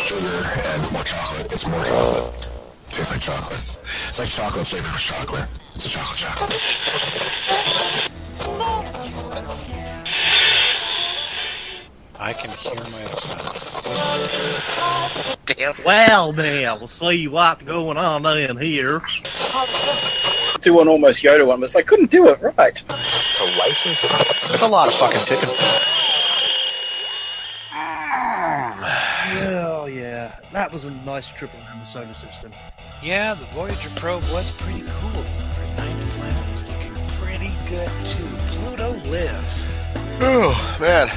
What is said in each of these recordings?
sugar and more chocolate. It's more chocolate. Tastes like chocolate. It's like chocolate flavored with chocolate. It's a chocolate. I can hear myself. Damn. Well, now, we'll see what's going on in here. Do one almost Yoda one, but they couldn't do it right. To license it. That's a lot of fucking chicken. Well, yeah, that was a nice trip around the solar system. Yeah, the Voyager probe was pretty cool. Our ninth planet was looking pretty good, too. Pluto lives. Oh, man.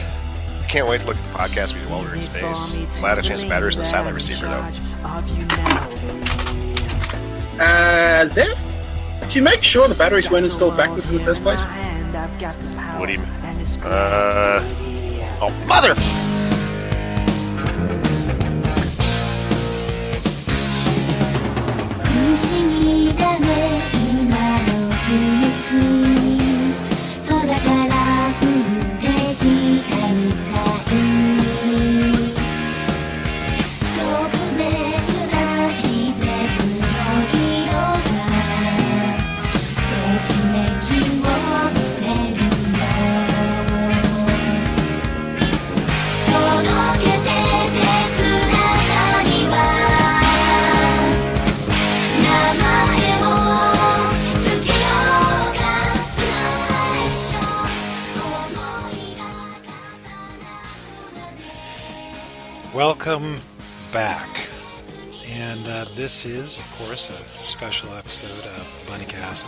Can't wait to look at the podcast we do while we're in space. Glad I changed the batteries in the satellite receiver, though. Zeph? Did you make sure the batteries weren't installed backwards in the first place? What do you mean? Oh, mother! Welcome back. And this is, of course, a special episode of Bunnycast.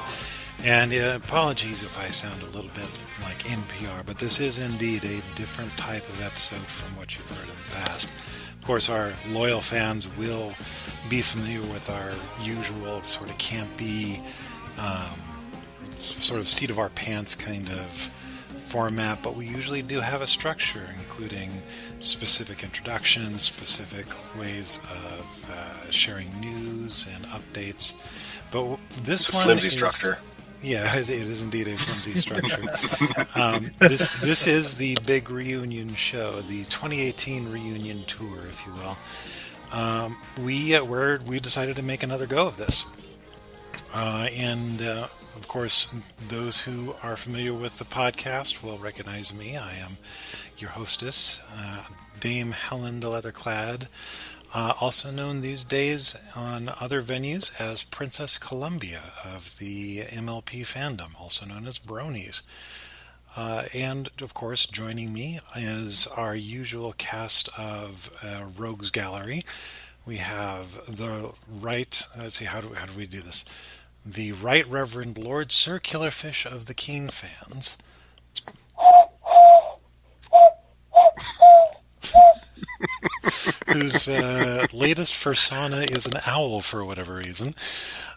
And apologies if I sound a little bit like NPR, but this is indeed a different type of episode from what you've heard in the past. Of course, our loyal fans will be familiar with our usual sort of campy, sort of seat of our pants kind of format, but we usually do have a structure, including specific introductions, specific ways of sharing news and updates. But this It's a one flimsy is, structure. Yeah, it is indeed a flimsy structure. This is the big reunion show, the 2018 reunion tour, if you will. We decided to make another go of this, and of course, those who are familiar with the podcast will recognize me. I am your hostess, Dame Helen the LeatherClad, also known these days on other venues as Princess Columbia of the MLP fandom, also known as Bronies. And, of course, joining me is our usual cast of Rogues Gallery. We have the right, let's see, how do we do this? The Right Reverend Lord Sir Killerfish of the Keenfans. Whose latest persona is an owl for whatever reason.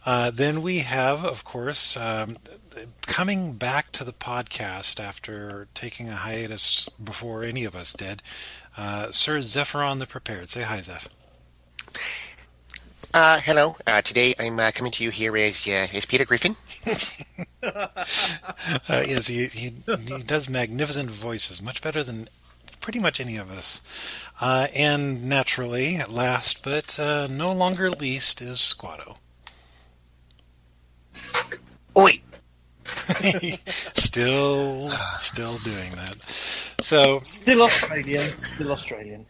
Then we have, of course, coming back to the podcast after taking a hiatus before any of us did, Sir Xepharon the Prepared. Say hi, Zeph. Hello. Today I'm coming to you here as Peter Griffin. Yes, he does magnificent voices, much better than pretty much any of us. And naturally, last but no longer least, is Squato. Oi! Still doing that. So Still Australian.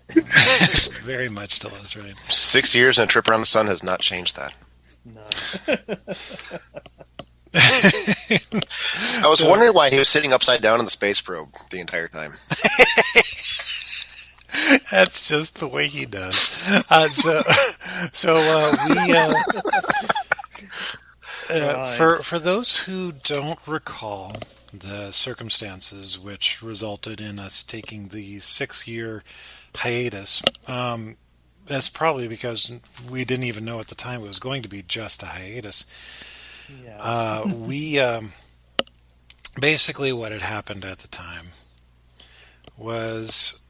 very much still Australian. 6 years and a trip around the sun has not changed that. No. I was wondering why he was sitting upside down in the space probe the entire time. That's just the way he does. For those who don't recall the circumstances which resulted in us taking the 6-year hiatus, that's probably because we didn't even know at the time it was going to be just a hiatus. Yeah. We basically what had happened at the time was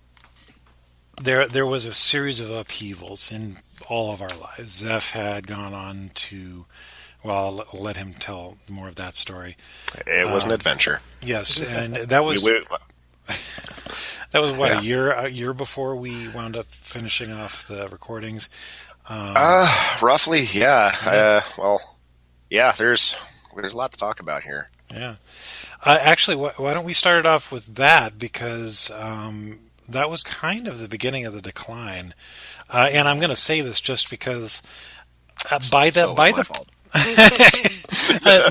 there was a series of upheavals in all of our lives. Zeph had gone on to, well, I'll let him tell more of that story. It was an adventure. Yes, and that was That was what, Yeah. a year before we wound up finishing off the recordings. Roughly, yeah. Yeah. Well, yeah. There's a lot to talk about here. Yeah. Actually, why don't we start it off with that, because that was kind of the beginning of the decline. And I'm going to say this just because by the So by it's my the fault.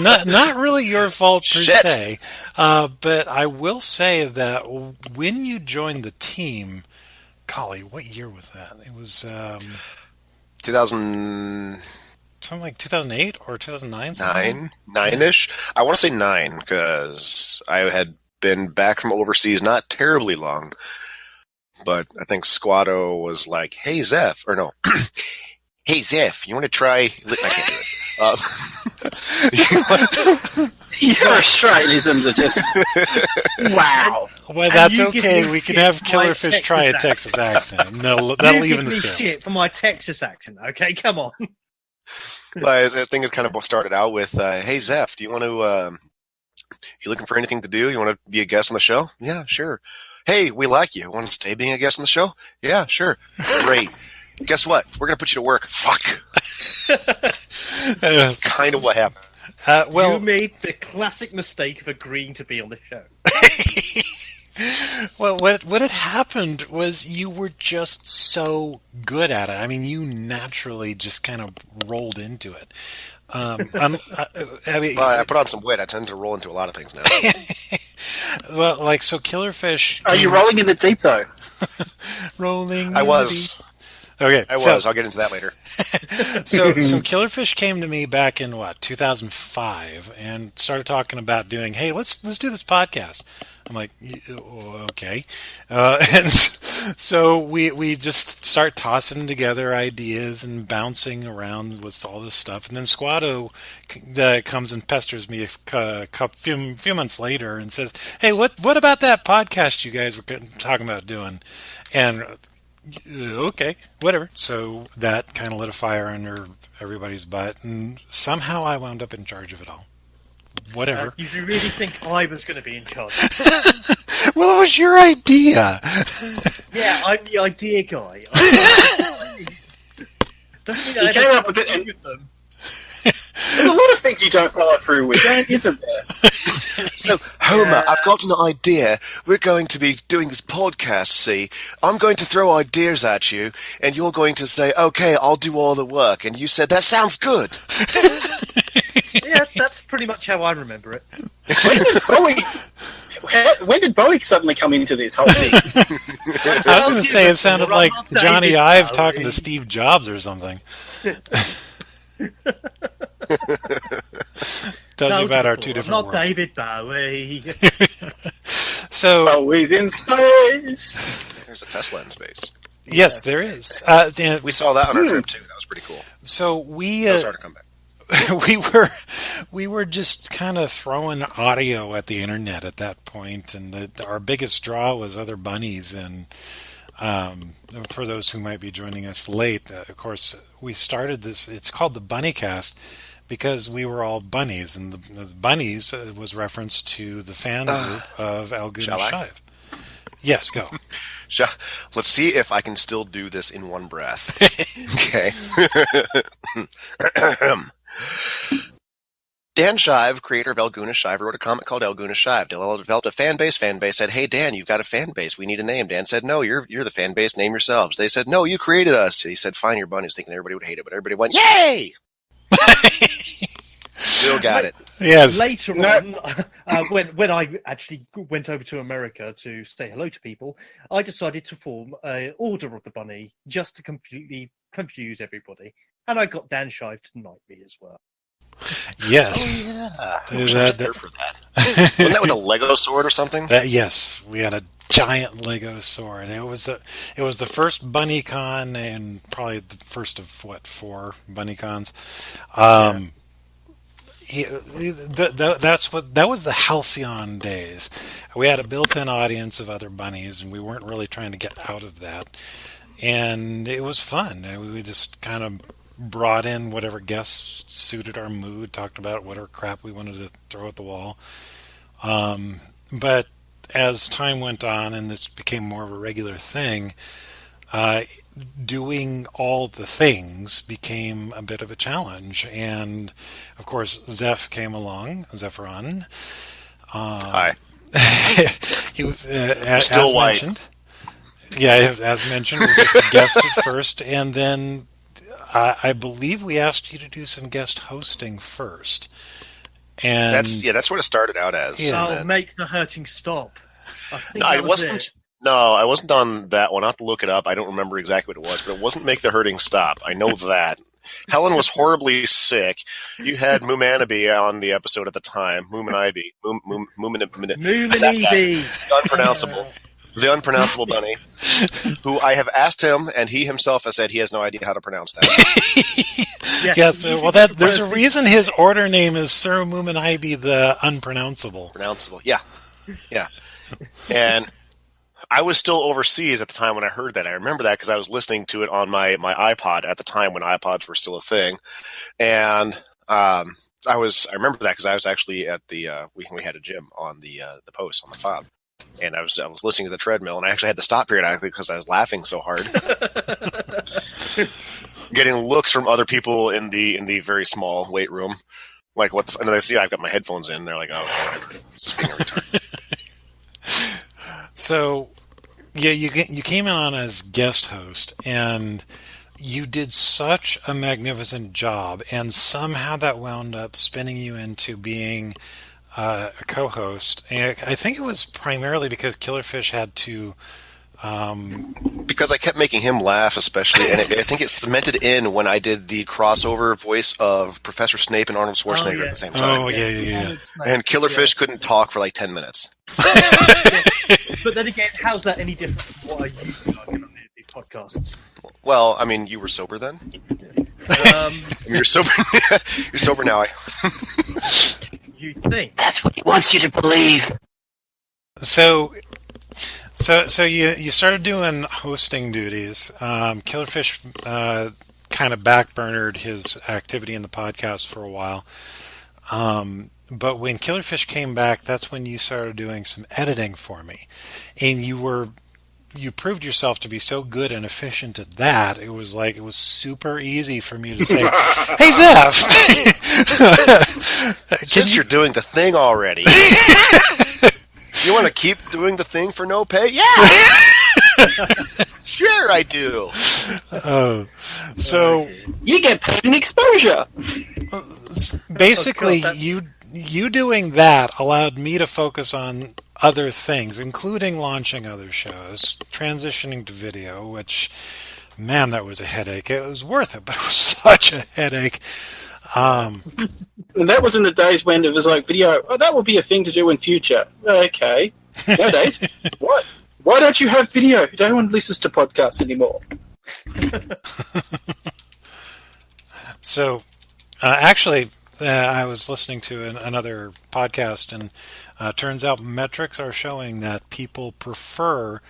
not really your fault per Shit. se, but I will say that when you joined the team, golly, what year was that? It was 2009, something like 2008 or 2009. 9-ish. I want to say 9 because I had been back from overseas not terribly long. But I think Squato was like, "Hey Zeph," or no, "Hey Zeph, you want to try?" I can't do it. Your Australianisms are just wow. Well, And that's you give okay. me We can shit have for my Killerfish try a Texas Texas accent. And that'll You even give the me scales. shit for my Texas accent, okay? Come on. I think it kind of started out with, "Hey Zeph, do you want to? You looking for anything to do? You want to be a guest on the show? Yeah, sure. Hey, we like you. Want to stay being a guest on the show? Yeah, sure. Great. Guess what? We're gonna put you to work. Fuck." Yes. Kind of what happened. Well, You made the classic mistake of agreeing to be on the show. well, what had happened was you were just so good at it. I mean, you naturally just kind of rolled into it. I mean, Well, I put on some weight. I tend to roll into a lot of things now. well, like so, Killerfish. Are you rolling in the deep though? rolling? I in was. the deep? Okay, I was. I'll get into that later. So Killerfish came to me back in 2005 and started talking about doing, hey, let's do this podcast. I'm like, okay, and so we just start tossing together ideas and bouncing around with all this stuff, and then Squato comes and pesters me a few months later and says, hey, what about that podcast you guys were talking about doing? And okay, whatever. So that kind of lit a fire under everybody's butt, and somehow I wound up in charge of it all. Whatever. You really think I was going to be in charge? Well, it was your idea. Yeah, I'm the idea guy. Doesn't mean You I came ever up with it, and with them. there's a lot of things you don't follow through with, isn't there? So, Homer, I've got an idea. We're going to be doing this podcast, see? I'm going to throw ideas at you, and you're going to say, okay, I'll do all the work. And you said, that sounds good. Yeah, that's pretty much how I remember it. When did Bowie suddenly come into this whole thing? I was going to say it sounded like Johnny Ive talking to Steve Jobs or something. Tells you about our two different Not worlds. David Bowie. So Bowie's in space. There's a Tesla in space. yes, there is. We saw that on our trip, too. That was pretty cool. So we That was hard to come back. we were just kind of throwing audio at the internet at that point, and our biggest draw was other bunnies. And for those who might be joining us late, of course, we started this. It's called the Bunnycast because we were all bunnies, and the bunnies was reference to the fan group of Alguna shall I? Shive. Yes, go. Let's see if I can still do this in one breath. Okay. Dan Shive, creator of Alguna Shive, wrote a comic called Alguna Shive. Developed a fan base. Fan base said, "Hey Dan, you've got a fan base. We need a name." Dan said, "No, you're the fan base. Name yourselves." They said, "No, you created us." He said, "Fine, you're bunnies," thinking everybody would hate it, but everybody went, "Yay!" Still got it. Yes. Later on, when I actually went over to America to say hello to people, I decided to form an Order of the Bunny just to completely confuse everybody. And I got Dan Shive to knight me as well. Yes. Oh, yeah. I wish I was there for that. Wasn't that with a Lego sword or something? Yes, we had a giant Lego sword. It was the first BunnyCon and probably the first of 4 BunnyCons. That was the halcyon days. We had a built-in audience of other bunnies, and we weren't really trying to get out of that. And it was fun. We just kind of brought in whatever guests suited our mood, talked about whatever crap we wanted to throw at the wall. But as time went on and this became more of a regular thing, doing all the things became a bit of a challenge. And, of course, Xepharon. Hi. He as Still white. mentioned. Yeah, as mentioned, we just guested first, and then I believe we asked you to do some guest hosting first. And That's what it started out as. Yeah. I'll make the hurting stop. I think No, that I was wasn't. it. No, I wasn't on that one. I'll have to look it up. I don't remember exactly what it was, but it wasn't Make the Hurting Stop. I know that. Helen was horribly sick. You had Moomanaby on the episode at the time. Moomanaby. Moomanaby. The unpronounceable bunny, who I have asked him, and he himself has said he has no idea how to pronounce that. Yes, well, there's a reason his order name is Sir Moomanaby the Unpronounceable. Pronounceable, yeah. And I was still overseas at the time when I heard that. I remember that because I was listening to it on my iPod at the time when iPods were still a thing. And I remember that because I was actually at the we had a gym on the post on the fob. And I was listening to the treadmill, and I actually had to stop periodically because I was laughing so hard. Getting looks from other people in the very small weight room, like what the. And they see I've got my headphones in. They're like, "Oh, whatever." It's just being a retard. So, yeah, you came on as guest host, and you did such a magnificent job, and somehow that wound up spinning you into being a co-host. And I think it was primarily because Killerfish had to. Because I kept making him laugh, especially, and I think it cemented in when I did the crossover voice of Professor Snape and Arnold Schwarzenegger at the same time. Oh, yeah. And Killerfish couldn't talk for like 10 minutes. But then again, how's that any different from what I used to like on these podcasts? Well, I mean, you were sober then. You're sober. You're sober now. You think? That's what he wants you to believe. So you started doing hosting duties. Killerfish kind of backburnered his activity in the podcast for a while. But when Killerfish came back, that's when you started doing some editing for me. And you proved yourself to be so good and efficient at that. It was super easy for me to say, "Hey, Zeph!" Since you're doing the thing already. You want to keep doing the thing for no pay? Yeah! Sure I do. Oh. So You get paid in exposure. basically, you doing that allowed me to focus on other things, including launching other shows, transitioning to video, which, man, that was a headache. It was worth it, but it was such a headache. And that was in the days when it was like video. Oh, that will be a thing to do in future. Okay. Nowadays, what? Why don't you have video? No one listens to podcasts anymore. So, actually, I was listening to another podcast, and turns out metrics are showing that people prefer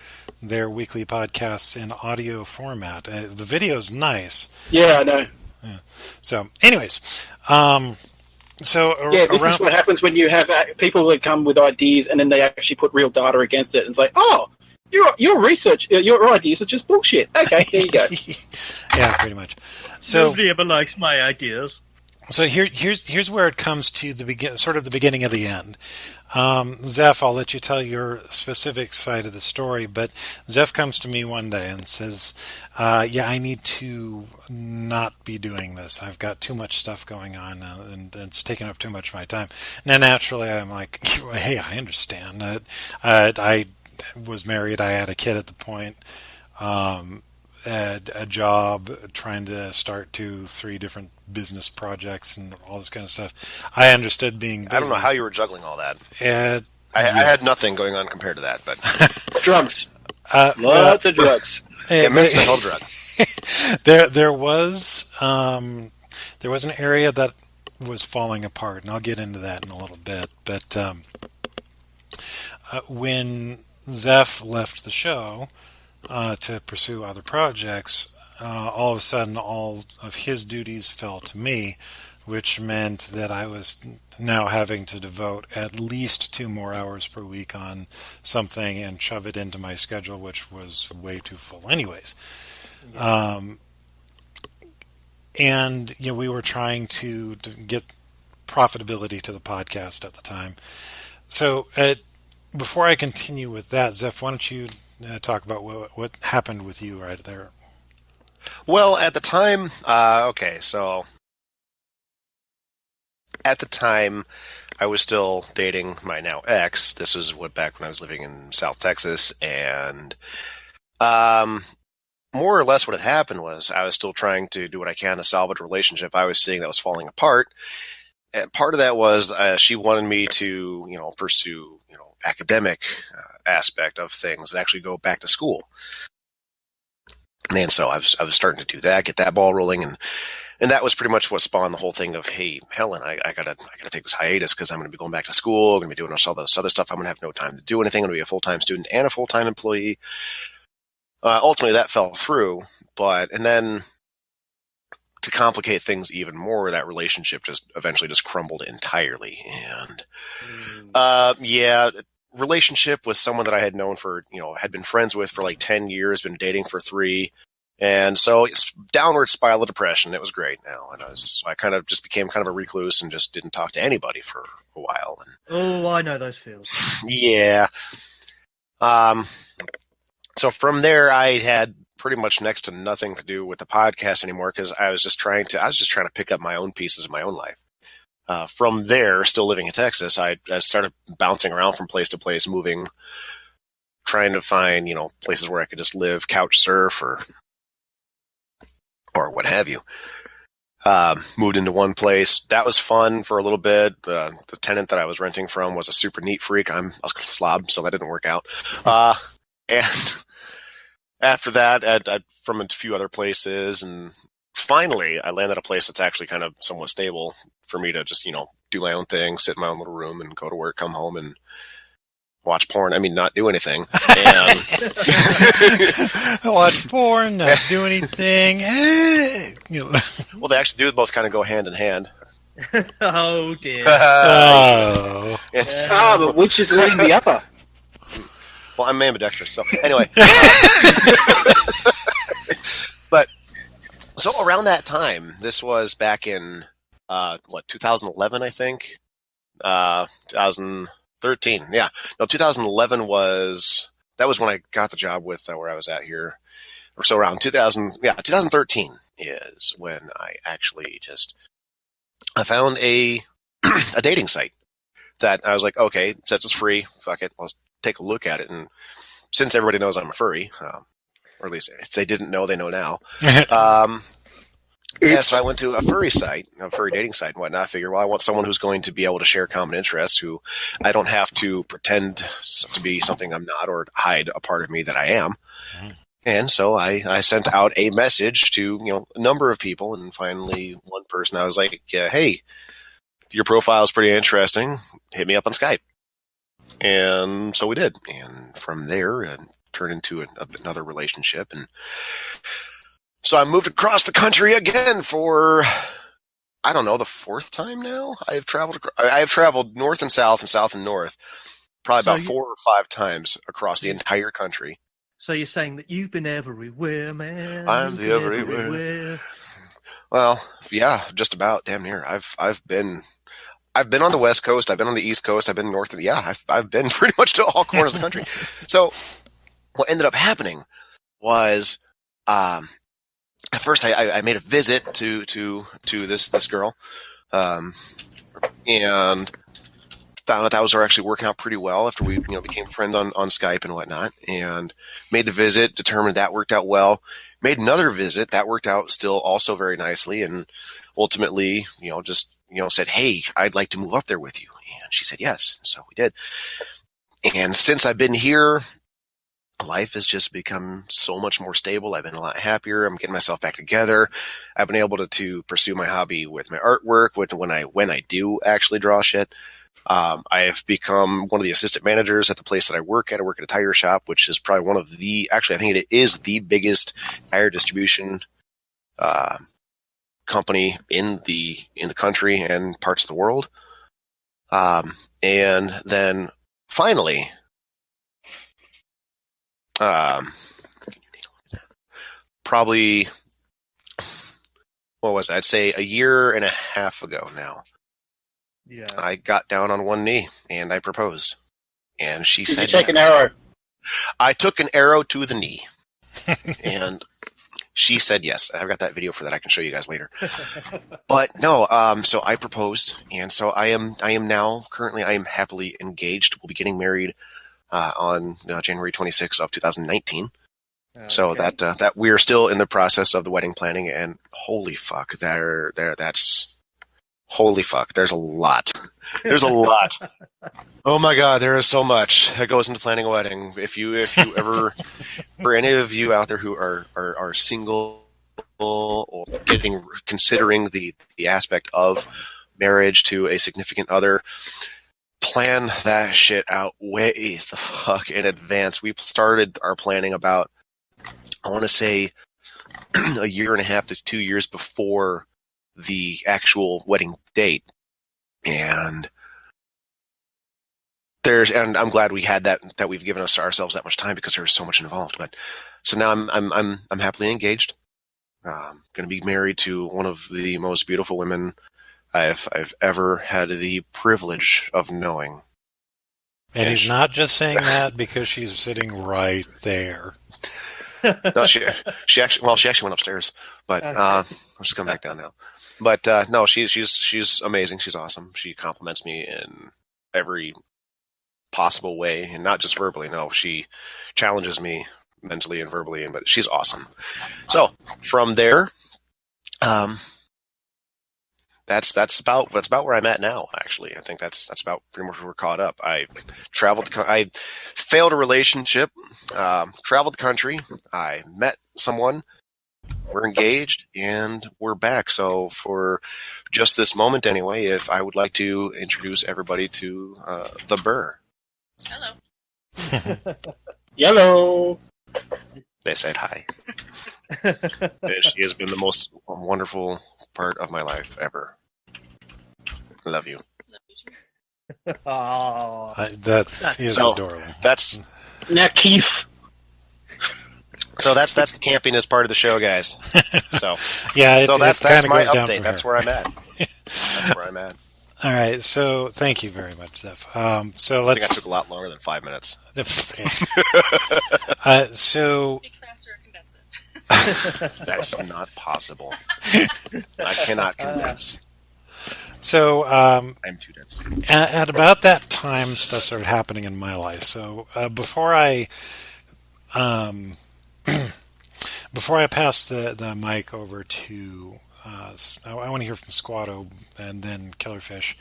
their weekly podcasts in audio format. The video's nice. Yeah, I know. Yeah. So, anyways, this is what happens when you have people that come with ideas and then they actually put real data against it. And it's like, oh, your research, your ideas are just bullshit. Okay, there you go. Yeah, pretty much. So nobody ever likes my ideas. So here's where it comes to the beginning of the end. Zeph, I'll let you tell your specific side of the story, but Zeph comes to me one day and says, I need to not be doing this. I've got too much stuff going on, and it's taking up too much of my time. Now, naturally, I'm like, hey, I understand. I was married. I had a kid at the point. Had a job, trying to start 2-3 different business projects and all this kind of stuff. I understood being busy. I don't know how you were juggling all that. I Yeah. had nothing going on compared to that, but Drugs. Lots of drugs. immense mental drug. There was an area that was falling apart, and I'll get into that in a little bit. But when Zeph left the show to pursue other projects, all of a sudden all of his duties fell to me, which meant that I was now having to devote at least 2 more hours per week on something and shove it into my schedule, which was way too full anyways. Yeah. And we were trying to get profitability to the podcast at the time. So before I continue with that, Zeph, why don't you talk about what happened with you right there? Well, at the time, so at the time, I was still dating my now ex. This was back when I was living in South Texas, and more or less what had happened was I was still trying to do what I can to salvage a relationship I was seeing that was falling apart. And part of that was she wanted me to, pursue, academic aspect of things and actually go back to school. And so I was starting to do that, get that ball rolling, and that was pretty much what spawned the whole thing of, hey, Helen, I gotta take this hiatus because I'm going to be going back to school. I'm going to be doing all this other stuff. I'm going to have no time to do anything. I'm going to be a full-time student and a full-time employee. Ultimately, that fell through, and then to complicate things even more, that relationship just eventually just crumbled entirely. And relationship with someone that I had known for, had been friends with for like 10 years, been dating for 3. And so it's downward spiral of depression. It was great now. And I kind of just became kind of a recluse and just didn't talk to anybody for a while. And, I know those feels. Yeah. So from there, I had pretty much next to nothing to do with the podcast anymore because I was just trying to pick up my own pieces of my own life. From there, still living in Texas, I started bouncing around from place to place, moving, trying to find, places where I could just live, couch surf or what have you. Moved into one place. That was fun for a little bit. The tenant that I was renting from was a super neat freak. I'm a slob, so that didn't work out. And after that, from a few other places, and finally, I landed a place that's actually kind of somewhat stable for me to just, do my own thing, sit in my own little room and go to work, come home and watch porn. I mean, not do anything. And watch porn, not do anything. Well, they actually do both kind of go hand in hand. Oh, dear. Oh. It's, but which is leading the other? Well, I'm ambidextrous, so anyway. But, so around that time, this was back in, 2011, I think? 2013, yeah. No, 2011 that was when I got the job with where I was at here. Or so around 2013 is when I actually I found a dating site that I was like, okay, since it's free, fuck it, let's take a look at it. And since everybody knows I'm a furry, or at least if they didn't know, they know now. So I went to a furry dating site and whatnot. I figured, well, I want someone who's going to be able to share common interests, who I don't have to pretend to be something I'm not or hide a part of me that I am. And so I sent out a message to, a number of people, and finally one person, I was like, hey, your profile is pretty interesting. Hit me up on Skype. And so we did. And from there, it turned into another relationship. And so I moved across the country again for, I don't know, the 4th time now. I have traveled north and south and north, probably about 4 or 5 times across the entire country. So you're saying that you've been everywhere, man. I'm the everywhere. Well, yeah, just about, damn near. I've been on the West Coast. I've been on the East Coast. I've been north. I've been pretty much to all corners of the country. So what ended up happening was, at first I made a visit to this girl, and found out that was actually working out pretty well after we became friends on Skype and whatnot, and made the visit, determined that worked out well, made another visit that worked out still also very nicely, and ultimately said, hey, I'd like to move up there with you. And she said yes, so we did. And since I've been here, life has just become so much more stable. I've been a lot happier. I'm getting myself back together. I've been able to pursue my hobby with my artwork, when I do actually draw shit. I have become one of the assistant managers at the place that I work at. I work at a tire shop, which is probably one of the, actually, I think it is the biggest tire distribution company in the country and parts of the world. And then finally, probably, what was it? I'd say a year and a half ago now, Yeah. I got down on one knee and I proposed. And she Did said, you take an yes. arrow? I took an arrow to the knee. And she said yes. I've got that video for that. I can show you guys later. But no, so I proposed, and so I am now currently I am happily engaged. We'll be getting married on January 26th of 2019. So Okay. that we are still in the process of the wedding planning, and holy fuck, holy fuck, there's a lot. There's a lot. Oh my god, there is so much that goes into planning a wedding. If you ever, for any of you out there who are single or considering the aspect of marriage to a significant other, plan that shit out way the fuck in advance. We started our planning about, I want to say, a year and a half to 2 years before the actual wedding date, and I'm glad we had that we've given ourselves that much time, because there's so much involved. But so now I'm happily engaged. Going to be married to one of the most beautiful women I've ever had the privilege of knowing. And he's not just saying that because she's sitting right there. No, she actually went upstairs, but I'm just coming back down now. But no, she's amazing. She's awesome. She compliments me in every possible way, and not just verbally. No, she challenges me mentally and verbally, but she's awesome. So from there, that's about where I'm at now. Actually, I think that's about pretty much where we're caught up. I failed a relationship, traveled the country. I met someone. We're engaged, and we're back. So for just this moment anyway, if I would like to introduce everybody to the Burr. Hello. Yellow. They said hi. She has been the most wonderful part of my life ever. I love you. Love you too. Aw. That is So, adorable. That's Now, Keith. that's the campiness part of the show, guys. So Yeah, so that's kinda my goes down update. from That's here. where I'm at. That's where I'm at. All right, so thank you very much, Zeph. So I think I let's. took a lot longer than 5 minutes. So Speak faster or condense it. That's not possible. I cannot condense. So I'm too dense. at about that time, stuff started happening in my life. So before I pass the mic over to, I want to hear from Squato and then Killerfish.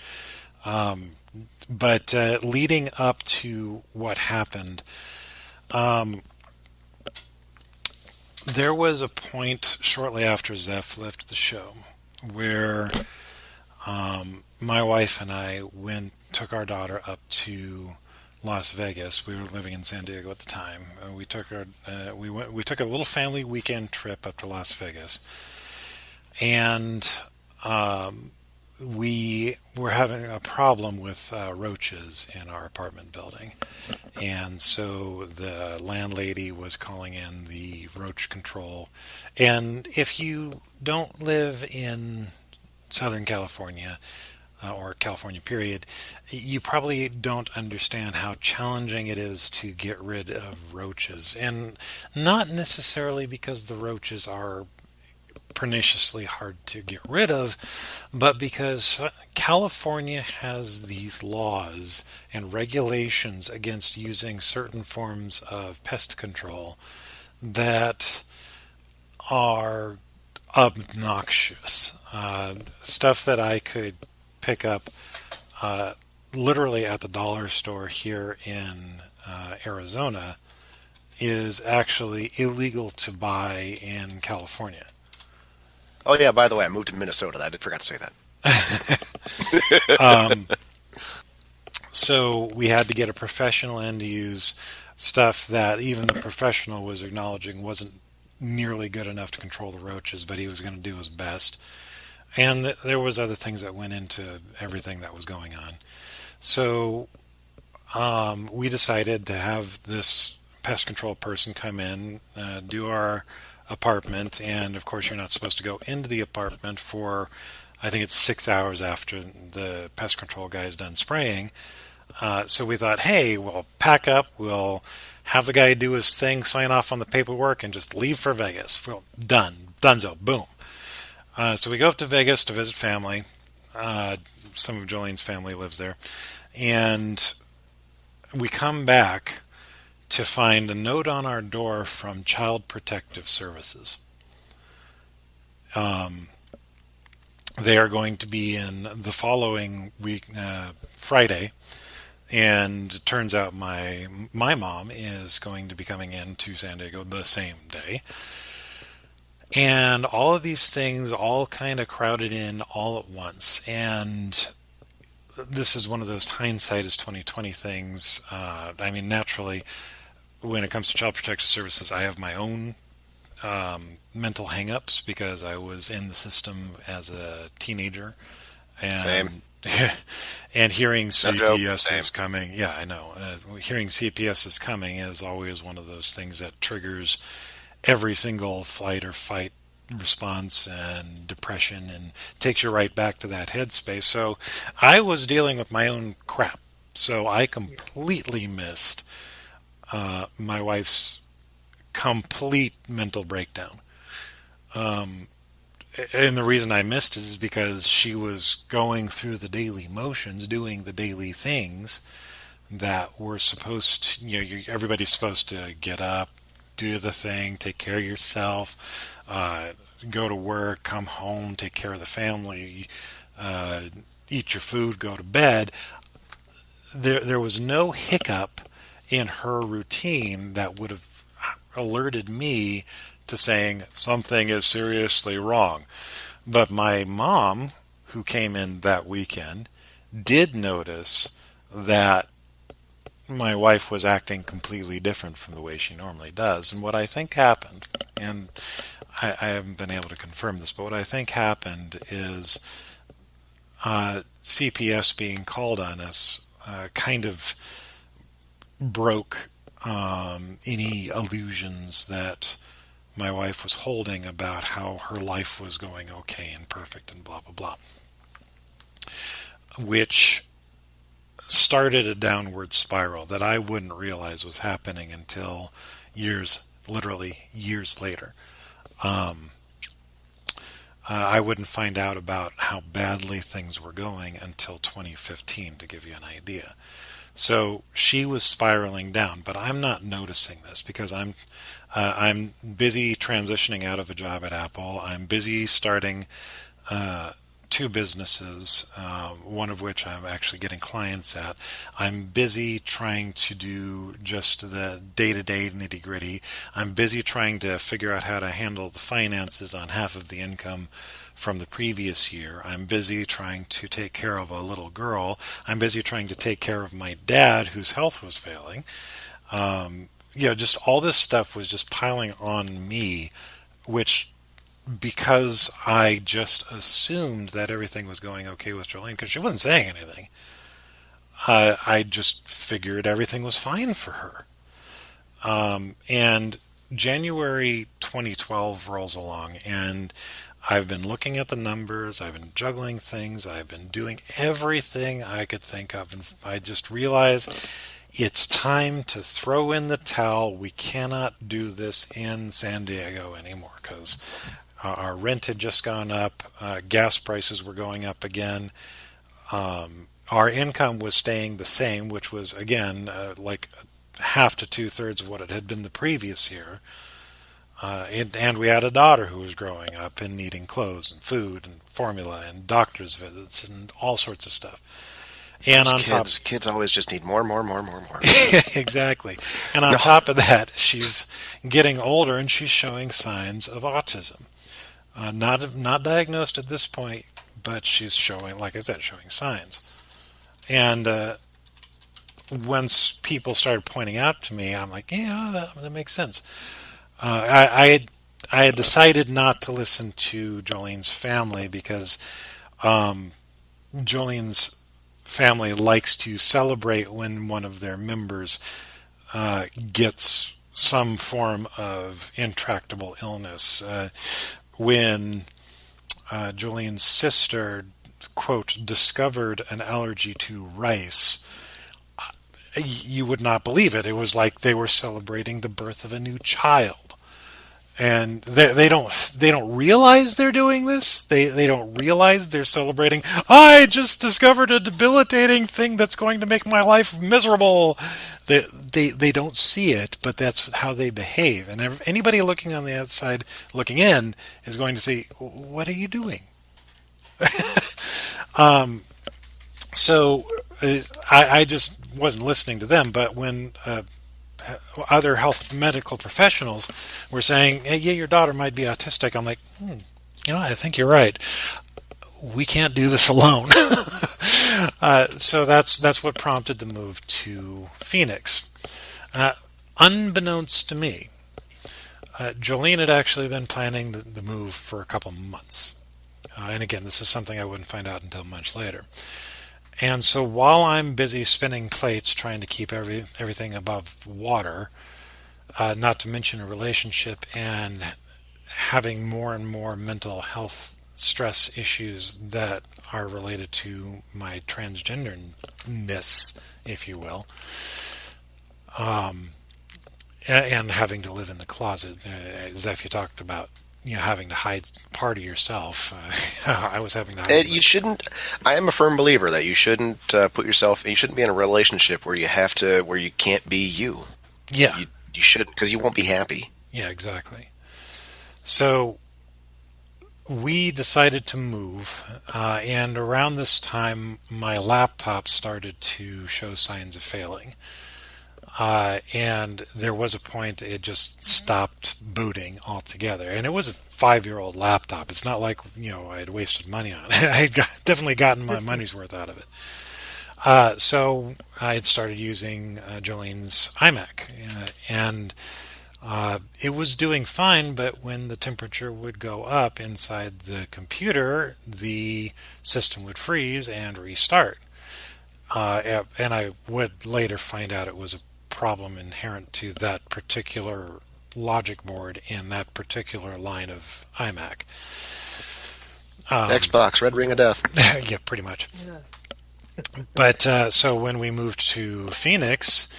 But leading up to what happened, there was a point shortly after Zeph left the show where my wife and I took our daughter up to Las Vegas. We were living in San Diego at the time. We took a little family weekend trip up to Las Vegas, and we were having a problem with roaches in our apartment building, and so the landlady was calling in the roach control. And if you don't live in Southern California, or California period, you probably don't understand how challenging it is to get rid of roaches. And not necessarily because the roaches are perniciously hard to get rid of, but because California has these laws and regulations against using certain forms of pest control that are obnoxious. Stuff that I could pick up literally at the dollar store here in Arizona is actually illegal to buy in California. Oh yeah, by the way, I moved to Minnesota. I forgot to say that. So we had to get a professional in to use stuff that even the professional was acknowledging wasn't nearly good enough to control the roaches, but he was going to do his best. And there was other things that went into everything that was going on. So we decided to have this pest control person come in, do our apartment, and of course you're not supposed to go into the apartment for, I think it's 6 hours after the pest control guy is done spraying. So we thought, hey, we'll pack up, we'll have the guy do his thing, sign off on the paperwork, and just leave for Vegas. Well, done. Donezo. Boom. So we go up to Vegas to visit family. Some of Jolene's family lives there. And we come back to find a note on our door from Child Protective Services. They are going to be in the following week, Friday, and it turns out my mom is going to be coming in to San Diego the same day. And all of these things all kind of crowded in all at once. And this is one of those hindsight is 2020 things. I mean, naturally, when it comes to Child Protective Services, I have my own mental hang-ups because I was in the system as a teenager. And, Same. And hearing CPS Same. is coming. Yeah, I know. Hearing CPS is coming is always one of those things that triggers every single flight or fight response and depression and takes you right back to that headspace. So I was dealing with my own crap. So I completely missed my wife's complete mental breakdown. And the reason I missed it is because she was going through the daily motions, doing the daily things that were supposed to, everybody's supposed to get up, do the thing, take care of yourself, go to work, come home, take care of the family, eat your food, go to bed. There was no hiccup in her routine that would have alerted me to saying something is seriously wrong. But my mom, who came in that weekend, did notice that my wife was acting completely different from the way she normally does. And what I think happened, and I haven't been able to confirm this, but what I think happened is CPS being called on us kind of broke any illusions that my wife was holding about how her life was going okay and perfect and blah, blah, blah. Which started a downward spiral that I wouldn't realize was happening until literally years later. I wouldn't find out about how badly things were going until 2015, to give you an idea. So she was spiraling down, but I'm not noticing this because I'm busy transitioning out of a job at Apple. I'm busy starting 2 businesses, one of which I'm actually getting clients at. I'm busy trying to do just the day-to-day nitty-gritty. I'm busy trying to figure out how to handle the finances on half of the income from the previous year. I'm busy trying to take care of a little girl. I'm busy trying to take care of my dad, whose health was failing. Just all this stuff was just piling on me, which, because I just assumed that everything was going okay with Jolene, because she wasn't saying anything, I just figured everything was fine for her. And January 2012 rolls along, and I've been looking at the numbers, I've been juggling things, I've been doing everything I could think of, and I just realized it's time to throw in the towel. We cannot do this in San Diego anymore, because our rent had just gone up, gas prices were going up again, our income was staying the same, which was, again, like half to 2/3 of what it had been the previous year. And we had a daughter who was growing up and needing clothes and food and formula and doctor's visits and all sorts of stuff. And Those kids always just need more. Exactly. And on top of that, she's getting older and she's showing signs of autism. Not diagnosed at this point, but she's showing, like I said, showing signs. And once people started pointing out to me, I'm like, yeah, that makes sense. I had decided not to listen to Jolene's family because Jolene's family likes to celebrate when one of their members gets some form of intractable illness. When Jolene's sister, quote, discovered an allergy to rice, you would not believe it. It was like they were celebrating the birth of a new child. And they don't realize they're doing this. They don't realize they're celebrating. I just discovered a debilitating thing that's going to make my life miserable. They don't see it, but that's how they behave. And anybody looking on the outside, looking in, is going to say, "What are you doing?" So I just wasn't listening to them. But when other health medical professionals were saying, hey, yeah, your daughter might be autistic, I'm like, I think you're right. We can't do this alone. So that's what prompted the move to Phoenix. Unbeknownst to me, Jolene had actually been planning the move for a couple months. And again, this is something I wouldn't find out until much later. And so while I'm busy spinning plates trying to keep everything above water, not to mention a relationship and having more and more mental health stress issues that are related to my transgenderness, if you will, and having to live in the closet. Zeph, you talked about having to hide part of yourself. I was having to hide. You shouldn't. I am a firm believer that you shouldn't put yourself. You shouldn't be in a relationship where you can't be you. Yeah, you shouldn't, because you won't be happy. Yeah, exactly. So we decided to move, and around this time, my laptop started to show signs of failing. And there was a point it just stopped booting altogether. And it was a 5-year-old laptop. It's not like, I had wasted money on it. I had definitely gotten my money's worth out of it. So I had started using Jolene's iMac. And it was doing fine, but when the temperature would go up inside the computer, the system would freeze and restart. And I would later find out it was a problem inherent to that particular logic board in that particular line of iMac. Xbox, Red Ring of Death. Yeah, pretty much. Yeah. But so when we moved to Phoenix,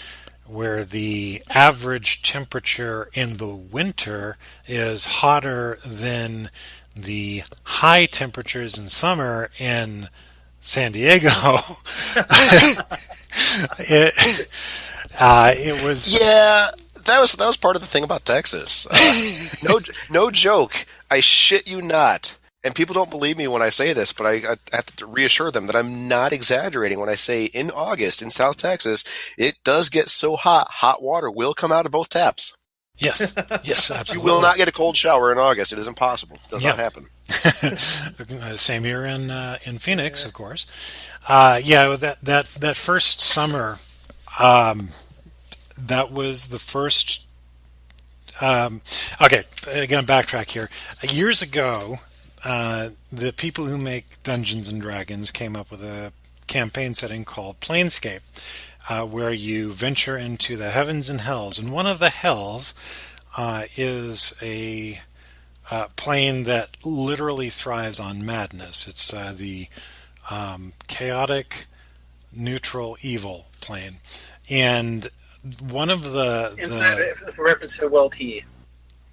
where the average temperature in the winter is hotter than the high temperatures in summer in San Diego, it was. Yeah, that was part of the thing about Texas. No joke. I shit you not. And people don't believe me when I say this, but I have to reassure them that I'm not exaggerating when I say in August in South Texas, it does get so hot water will come out of both taps. Yes, absolutely. You will not get a cold shower in August. It is impossible. It does not happen. Same here in Phoenix, of course. That first summer, that was the first. Okay, going to backtrack here. Years ago, the people who make Dungeons and Dragons came up with a campaign setting called Planescape, where you venture into the heavens and hells. And one of the hells is a plane that literally thrives on madness. It's the chaotic, neutral, evil plane. And one of the reference to a world here.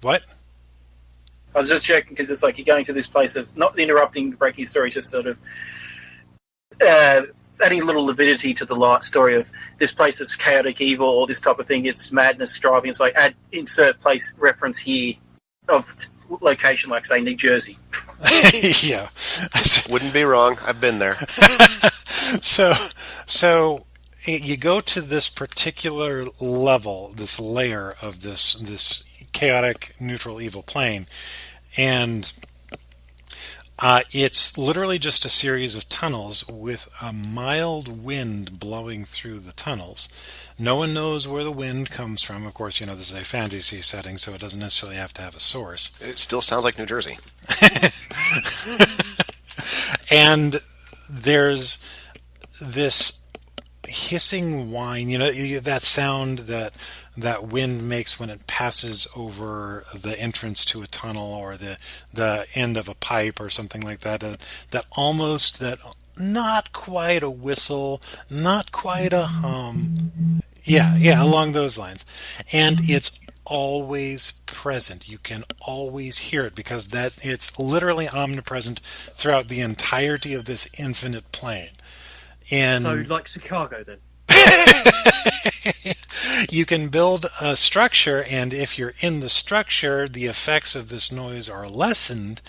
What? I was just checking because it's like you're going to this place of not interrupting, breaking story, just sort of adding a little lividity to the story of this place that's chaotic, evil, or this type of thing. It's madness, driving. It's like add insert place reference here of location, like say New Jersey. Yeah, wouldn't be wrong. I've been there. So you go to this particular level, this layer of this chaotic, neutral, evil plane, and It's literally just a series of tunnels with a mild wind blowing through the tunnels. No one knows where the wind comes from. Of course, this is a fantasy setting, so it doesn't necessarily have to have a source. It still sounds like New Jersey. And there's this hissing whine, that sound that wind makes when it passes over the entrance to a tunnel or the end of a pipe or something like that. That not quite a whistle, not quite a hum. Yeah, along those lines. And it's always present. You can always hear it because it's literally omnipresent throughout the entirety of this infinite plane. And So, like Chicago, then. you can build a structure, and if you're in the structure, the effects of this noise are lessened,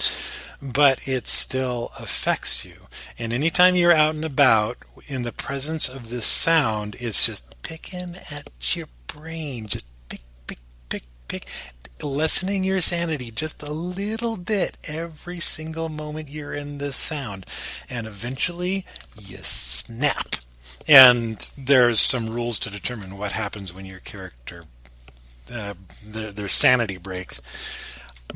but it still affects you. And anytime you're out and about in the presence of this sound, it's just picking at your brain, just pick, lessening your sanity just a little bit every single moment you're in this sound. And eventually you snap. And there's some rules to determine what happens when your character, their sanity breaks.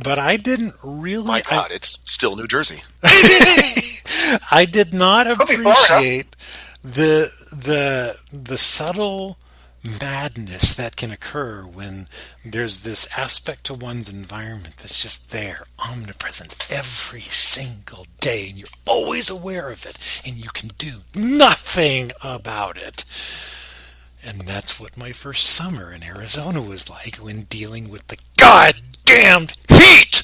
But I didn't really... My God, it's still New Jersey. I did not Could be Florida. appreciate the subtle madness that can occur when there's this aspect to one's environment that's just there, omnipresent every single day, and you're always aware of it, and you can do nothing about it. And that's what my first summer in Arizona was like when dealing with the goddamned heat!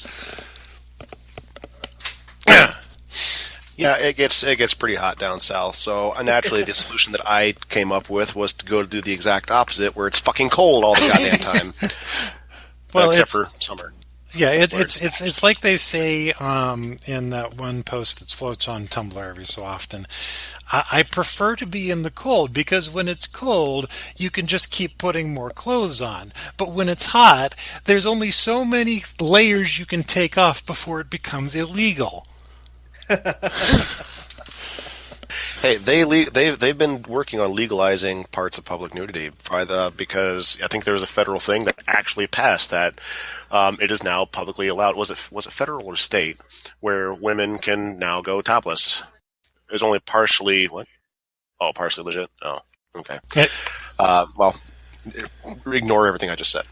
Yeah, it gets pretty hot down south. So naturally, the solution that I came up with was to go do the exact opposite, where it's fucking cold all the goddamn time. Well, except for summer. Yeah, it's like they say in that one post that floats on Tumblr every so often. I prefer to be in the cold because when it's cold, you can just keep putting more clothes on. But when it's hot, there's only so many layers you can take off before it becomes illegal. Hey, they've been working on legalizing parts of public nudity because I think there was a federal thing that actually passed that it is now publicly allowed. Was it federal or state where women can now go topless? It's only partially what? Oh, partially legit. Oh, okay. Well, ignore everything I just said.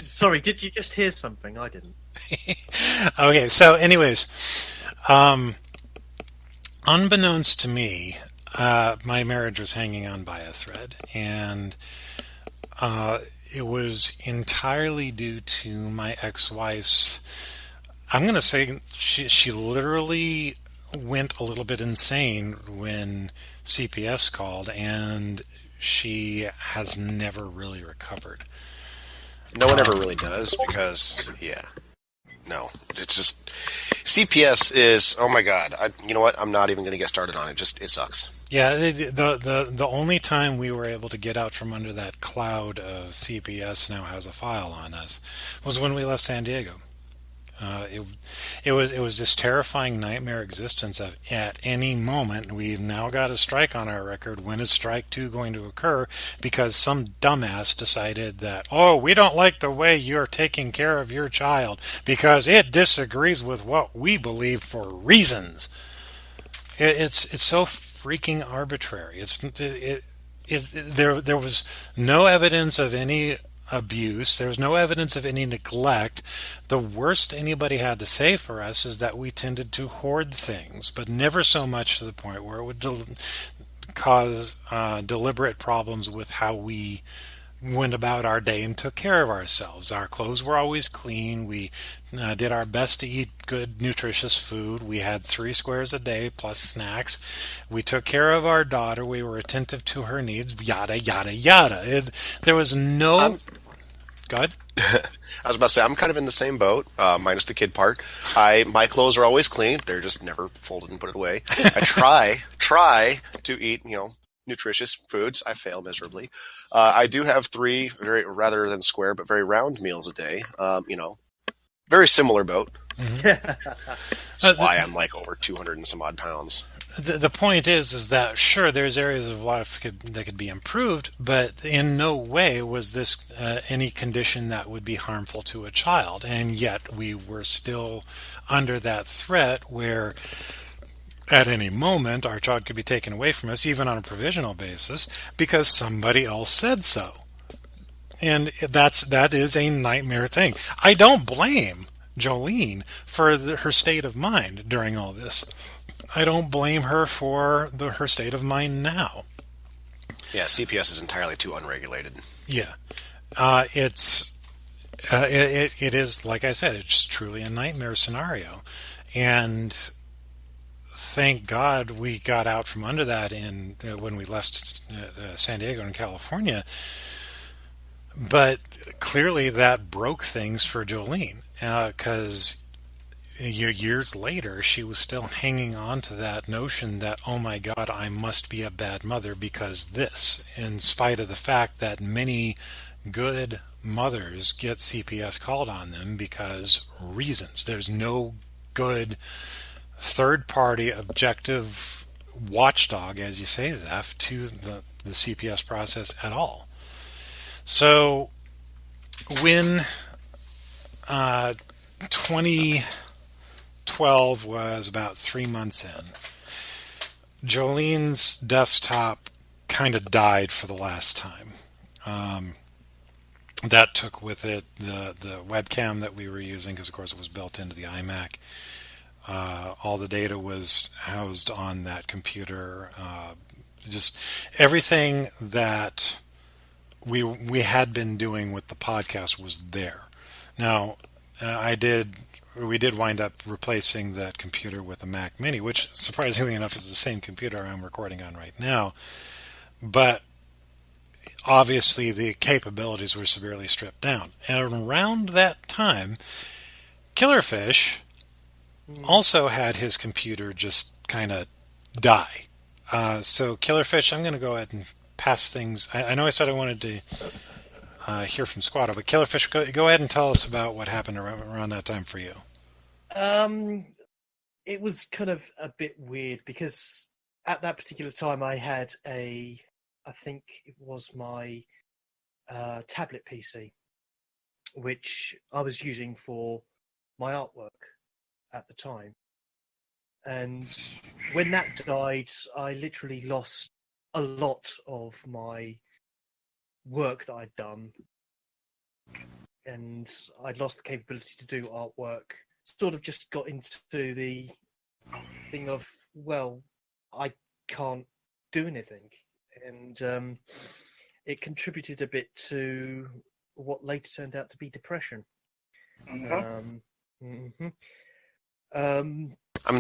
Sorry, did you just hear something? I didn't. Okay, so anyways, unbeknownst to me, my marriage was hanging on by a thread, and it was entirely due to my ex-wife's, I'm going to say she literally went a little bit insane when CPS called, and she has never really recovered. No one ever really does because, yeah. No, it's just CPS is. Oh my God! You know what? I'm not even going to get started on it. It sucks. Yeah, the only time we were able to get out from under that cloud of CPS now has a file on us was when we left San Diego. It was this terrifying nightmare existence of at any moment we've now got a strike on our record. When is strike 2 going to occur? Because some dumbass decided that, we don't like the way you're taking care of your child because it disagrees with what we believe for reasons. It's so freaking arbitrary. There was no evidence of any abuse. There was no evidence of any neglect. The worst anybody had to say for us is that we tended to hoard things, but never so much to the point where it would cause deliberate problems with how we went about our day and took care of ourselves. Our clothes were always clean. We did our best to eat good, nutritious food. We had 3 squares a day plus snacks. We took care of our daughter. We were attentive to her needs, yada, yada, yada. There was no... Go ahead. I was about to say, I'm kind of in the same boat, minus the kid part. My clothes are always clean. They're just never folded and put away. I try to eat, nutritious foods. I fail miserably. I do have 3 very rather than square, but very round meals a day. Very similar boat. Mhm. That's why I'm like over 200 and some odd pounds. The point is that sure, there's areas of life that could be improved, but in no way was this any condition that would be harmful to a child, and yet we were still under that threat where at any moment our child could be taken away from us, even on a provisional basis, because somebody else said so. And that is a nightmare thing. I don't blame Jolene for her state of mind during all this. I don't blame her for her state of mind now. Yeah, CPS is entirely too unregulated. Yeah, it is, like I said, it's truly a nightmare scenario, and thank God we got out from under that when we left San Diego in California. But clearly that broke things for Jolene, because years later she was still hanging on to that notion that, oh my God, I must be a bad mother because this, in spite of the fact that many good mothers get CPS called on them because reasons. There's no good third-party objective watchdog, as you say, Zeph, to the CPS process at all. So when 2012 was about 3 months in, Jolene's desktop kind of died for the last time. That took with it the webcam that we were using, because of course it was built into the iMac. All the data was housed on that computer. Just everything that we had been doing with the podcast was there. Now, we did wind up replacing that computer with a Mac Mini, which surprisingly enough is the same computer I'm recording on right now. But obviously the capabilities were severely stripped down. And around that time, Killerfish also had his computer just kind of die. So Killerfish, I'm going to go ahead and pass things. I know I said I wanted to hear from Squato, but Killerfish, go ahead and tell us about what happened around that time for you. It was kind of a bit weird because at that particular time I had I think it was my tablet PC, which I was using for my artwork at the time. And when that died, I literally lost a lot of my work that I'd done. And I'd lost the capability to do artwork. Sort of just got into the thing of, well, I can't do anything. And it contributed a bit to what later turned out to be depression. I'm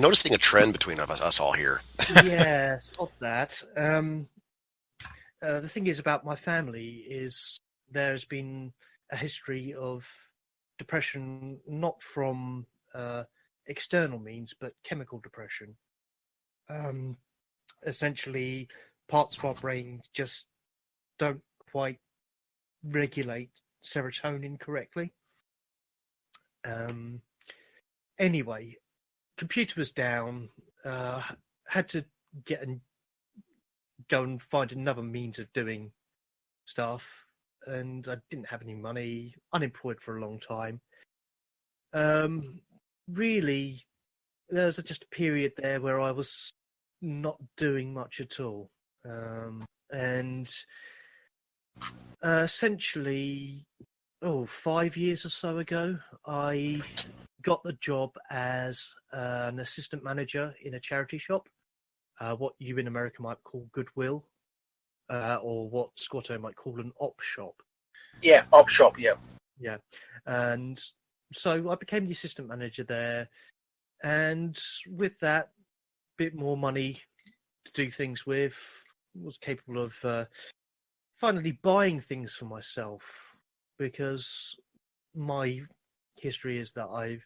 noticing a trend between us all here. Yeah, stop that. The thing is about my family is there's been a history of depression, not from external means, but chemical depression. Essentially, parts of our brain just don't quite regulate serotonin correctly. Anyway, computer was down. Had to go and find another means of doing stuff, and I didn't have any money. Unemployed for a long time. Really, there was just a period there where I was not doing much at all, and essentially, 5 years or so ago, I got the job as an assistant manager in a charity shop, what you in America might call Goodwill, or what Squato might call an op shop. Yeah, op shop, yeah. Yeah. And so I became the assistant manager there, and with that, a bit more money to do things with, was capable of finally buying things for myself, because my history is that I've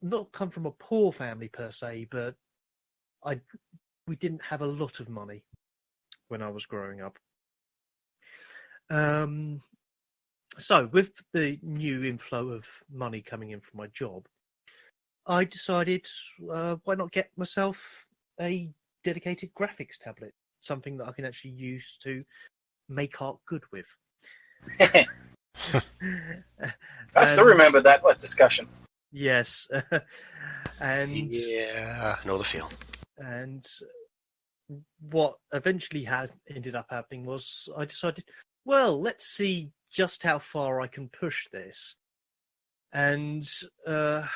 not come from a poor family per se, but we didn't have a lot of money when I was growing up. So, with the new inflow of money coming in from my job, I decided, why not get myself a dedicated graphics tablet, something that I can actually use to make art good with. I still remember that discussion. Yes, and Yeah, I know the feel. and what eventually ended up happening was I decided, well, let's see just how far I can push this, and I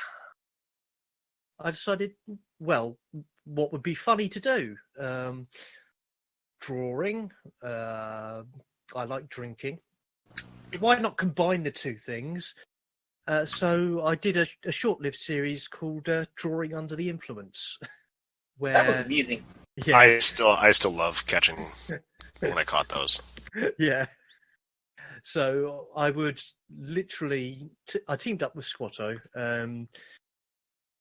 decided, well, what would be funny to do? Drawing. I like drinking. Why not combine the two things? So I did a short-lived series called Drawing Under the Influence. Where, That was amusing. yeah, I still love catching when I caught those. yeah. So I would literally, I teamed up with Squato.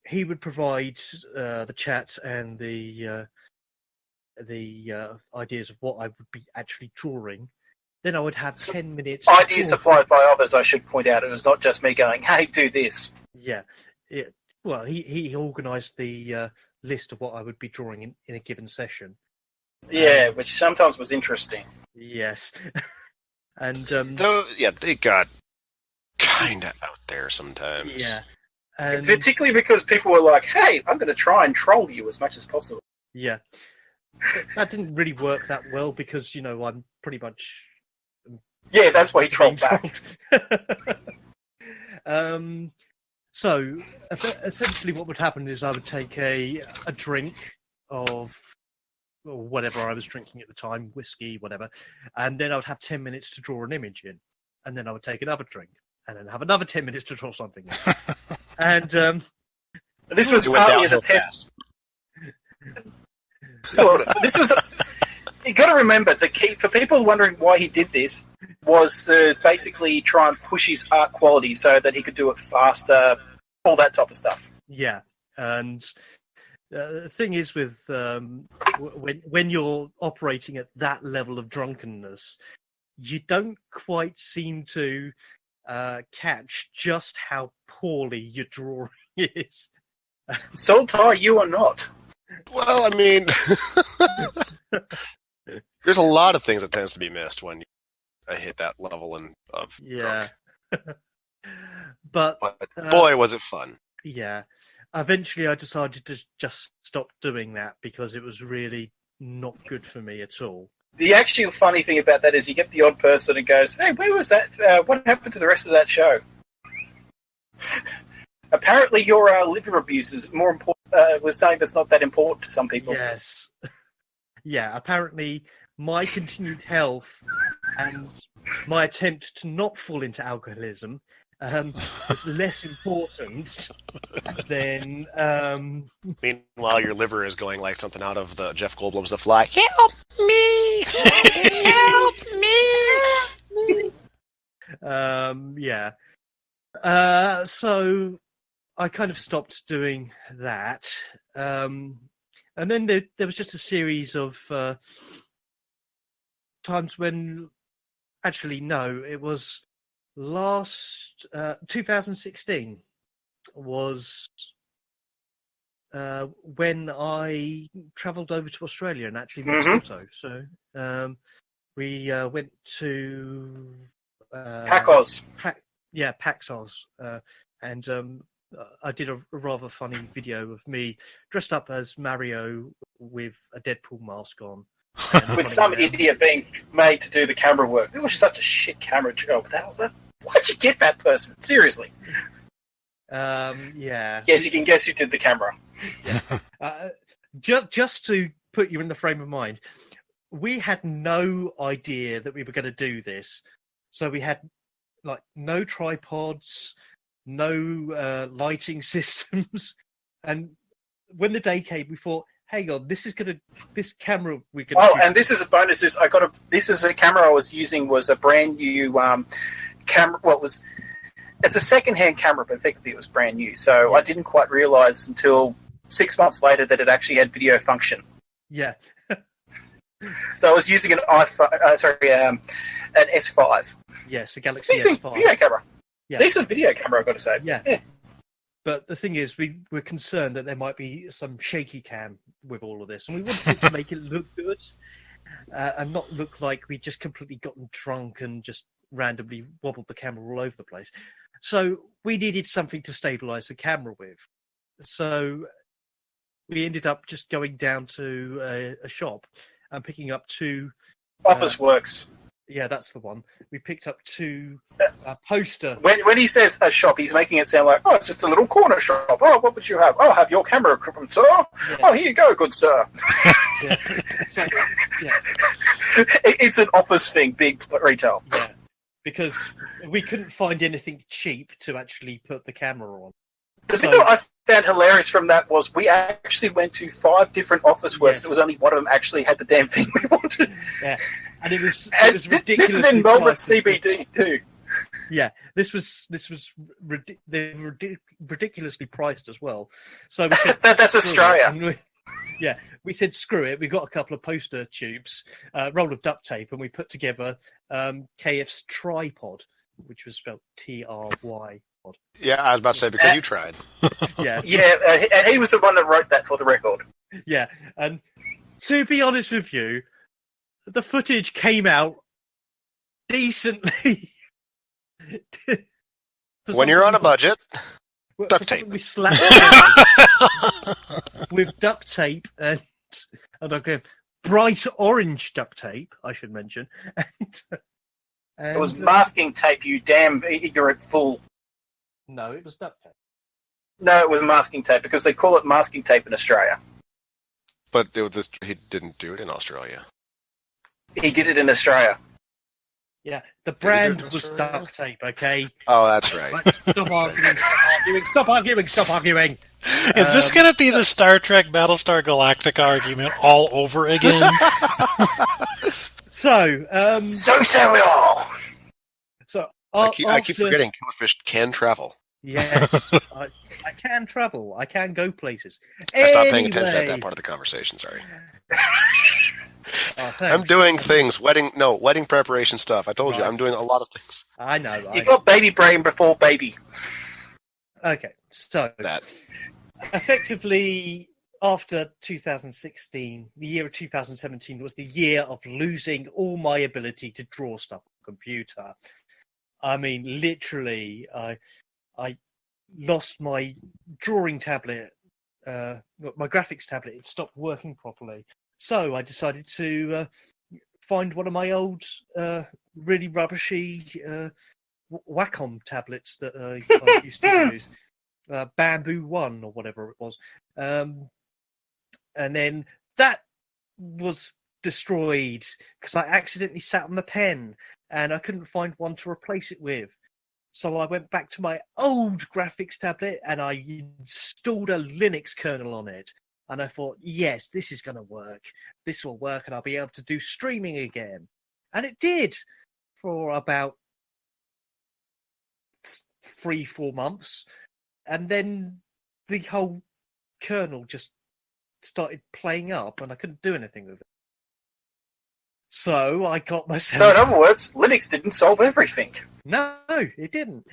He would provide the chat and the ideas of what I would be actually drawing. Then I would have 10 minutes. Ideas supplied by others, I should point out. It was not just me going, hey, do this. Yeah. Well, he organised the list of what I would be drawing in a given session. Yeah, which sometimes was interesting. Yes. And Though, yeah, they got kind of out there sometimes. yeah. And Particularly because people were like, hey, I'm going to try and troll you as much as possible. yeah. That didn't really work that well because, I'm pretty much... Yeah, that's why he trolled back. So, essentially what would happen is I would take a drink of whatever I was drinking at the time, whiskey, whatever, and then I would have 10 minutes to draw an image in. And then I would take another drink, and then have another 10 minutes to draw something in. And This was It went partly as a downhill test. Sort of. This was... You got to remember, the key, for people wondering why he did this, was to basically try and push his art quality so that he could do it faster, all that type of stuff. yeah, and the thing is with when you're operating at that level of drunkenness, you don't quite seem to catch just how poorly your drawing is. So, Ty, you are not. Well, I mean, there's a lot of things that tends to be missed when I hit that level of Yeah. drunk. But Boy, was it fun. yeah, eventually I decided to just stop doing that because it was really not good for me at all. The actual funny thing about that is you get the odd person who goes, hey, where was that? What happened to the rest of that show? Apparently your liver abuse is more important, was saying that's not that important to some people. Yes. Yeah, apparently my continued health and my attempt to not fall into alcoholism is less important than... Meanwhile, your liver is going like something out of the Jeff Goldblum's The Fly. Help me! Help me! Yeah. So I kind of stopped doing that. And then there was just a series of times when... Actually, no, it was last... 2016 was when I travelled over to Australia and actually met Squato. So we went to... Pacos. Paxos. And I did a rather funny video of me dressed up as Mario with a Deadpool mask on. With some idiot being made to do the camera work. It was such a shit camera job. Why'd you get that person? Seriously. Yeah. Yes, you can guess who did the camera. Yeah. Just to put you in the frame of mind, we had no idea that we were going to do this. So we had no tripods, no lighting systems, and when the day came, we thought, "Hang on, this camera we're going." Oh, and this is a bonus. This is a camera I was using was a brand new camera. It's a second-hand camera, but effectively it was brand new. So yeah. I didn't quite realise until 6 months later that it actually had video function. Yeah. So I was using an iPhone, an S5. Yes, a Galaxy Decent S5. video camera. Yeah. Decent video camera, I've got to say. Yeah. But the thing is, we're concerned that there might be some shaky cam with all of this, and we wanted it to make it look good and not look like we just completely gotten drunk and just randomly wobbled the camera all over the place. So we needed something to stabilize the camera with. So we ended up just going down to a shop and picking up two... Office Works. Yeah, that's the one. We picked up two poster. When he says a shop, he's making it sound like, oh, it's just a little corner shop. Oh, what would you have? Oh, have your camera equipment, sir. Yeah. Oh, here you go, good sir. Yeah. So, yeah. It's an office thing, big retail. Yeah, because we couldn't find anything cheap to actually put the camera on. The thing that I found hilarious from that was we actually went to 5 different office works. Yes. There was only one of them actually had the damn thing we wanted. Yeah, and it was This ridiculous. is in Melbourne CBD too. Yeah, they were ridiculously priced as well. So we said, That's Australia. We said screw it. We got a couple of poster tubes, roll of duct tape, and we put together KF's tripod, which was spelled TRY. Yeah, I was about to say, because you tried. Yeah, Yeah, and he was the one that wrote that for the record. yeah. And to be honest with you, the footage came out decently. When you're on a budget, duct tape. We slapped together with duct tape and okay, bright orange duct tape, I should mention. And It was masking tape, you damn ignorant fool. no, it was duct tape. No, it was masking tape because they call it masking tape in Australia. but he didn't do it in Australia. He did it in Australia. Yeah, the brand do it in was Australia? duct tape, okay? Oh, that's right. Right, stop arguing. Is this going to be the Star Trek Battlestar Galactica argument all over again? So, So we all. so I keep after- forgetting Killerfish can travel. Yes, I can travel. I can go places. I stopped paying attention at Anyway. that part of the conversation. Sorry. Oh, thanks. I'm doing things. Wedding preparation stuff. I told you, Right. I'm doing a lot of things. I know. You got baby brain before baby. Okay, so That. effectively, after 2016, the year of 2017 was the year of losing all my ability to draw stuff on the computer. I mean, literally, I lost my drawing tablet, my graphics tablet. It stopped working properly. So I decided to find one of my old, really rubbishy Wacom tablets that I used to use. Bamboo One or whatever it was. And then that was destroyed because I accidentally sat on the pen and I couldn't find one to replace it with. So I went back to my old graphics tablet and I installed a Linux kernel on it. And I thought, yes, this is going to work. This will work and I'll be able to do streaming again. And it did for about 3-4 months. And then the whole kernel just started playing up and I couldn't do anything with it. So I got myself... So in other words, Linux didn't solve everything. No, it didn't.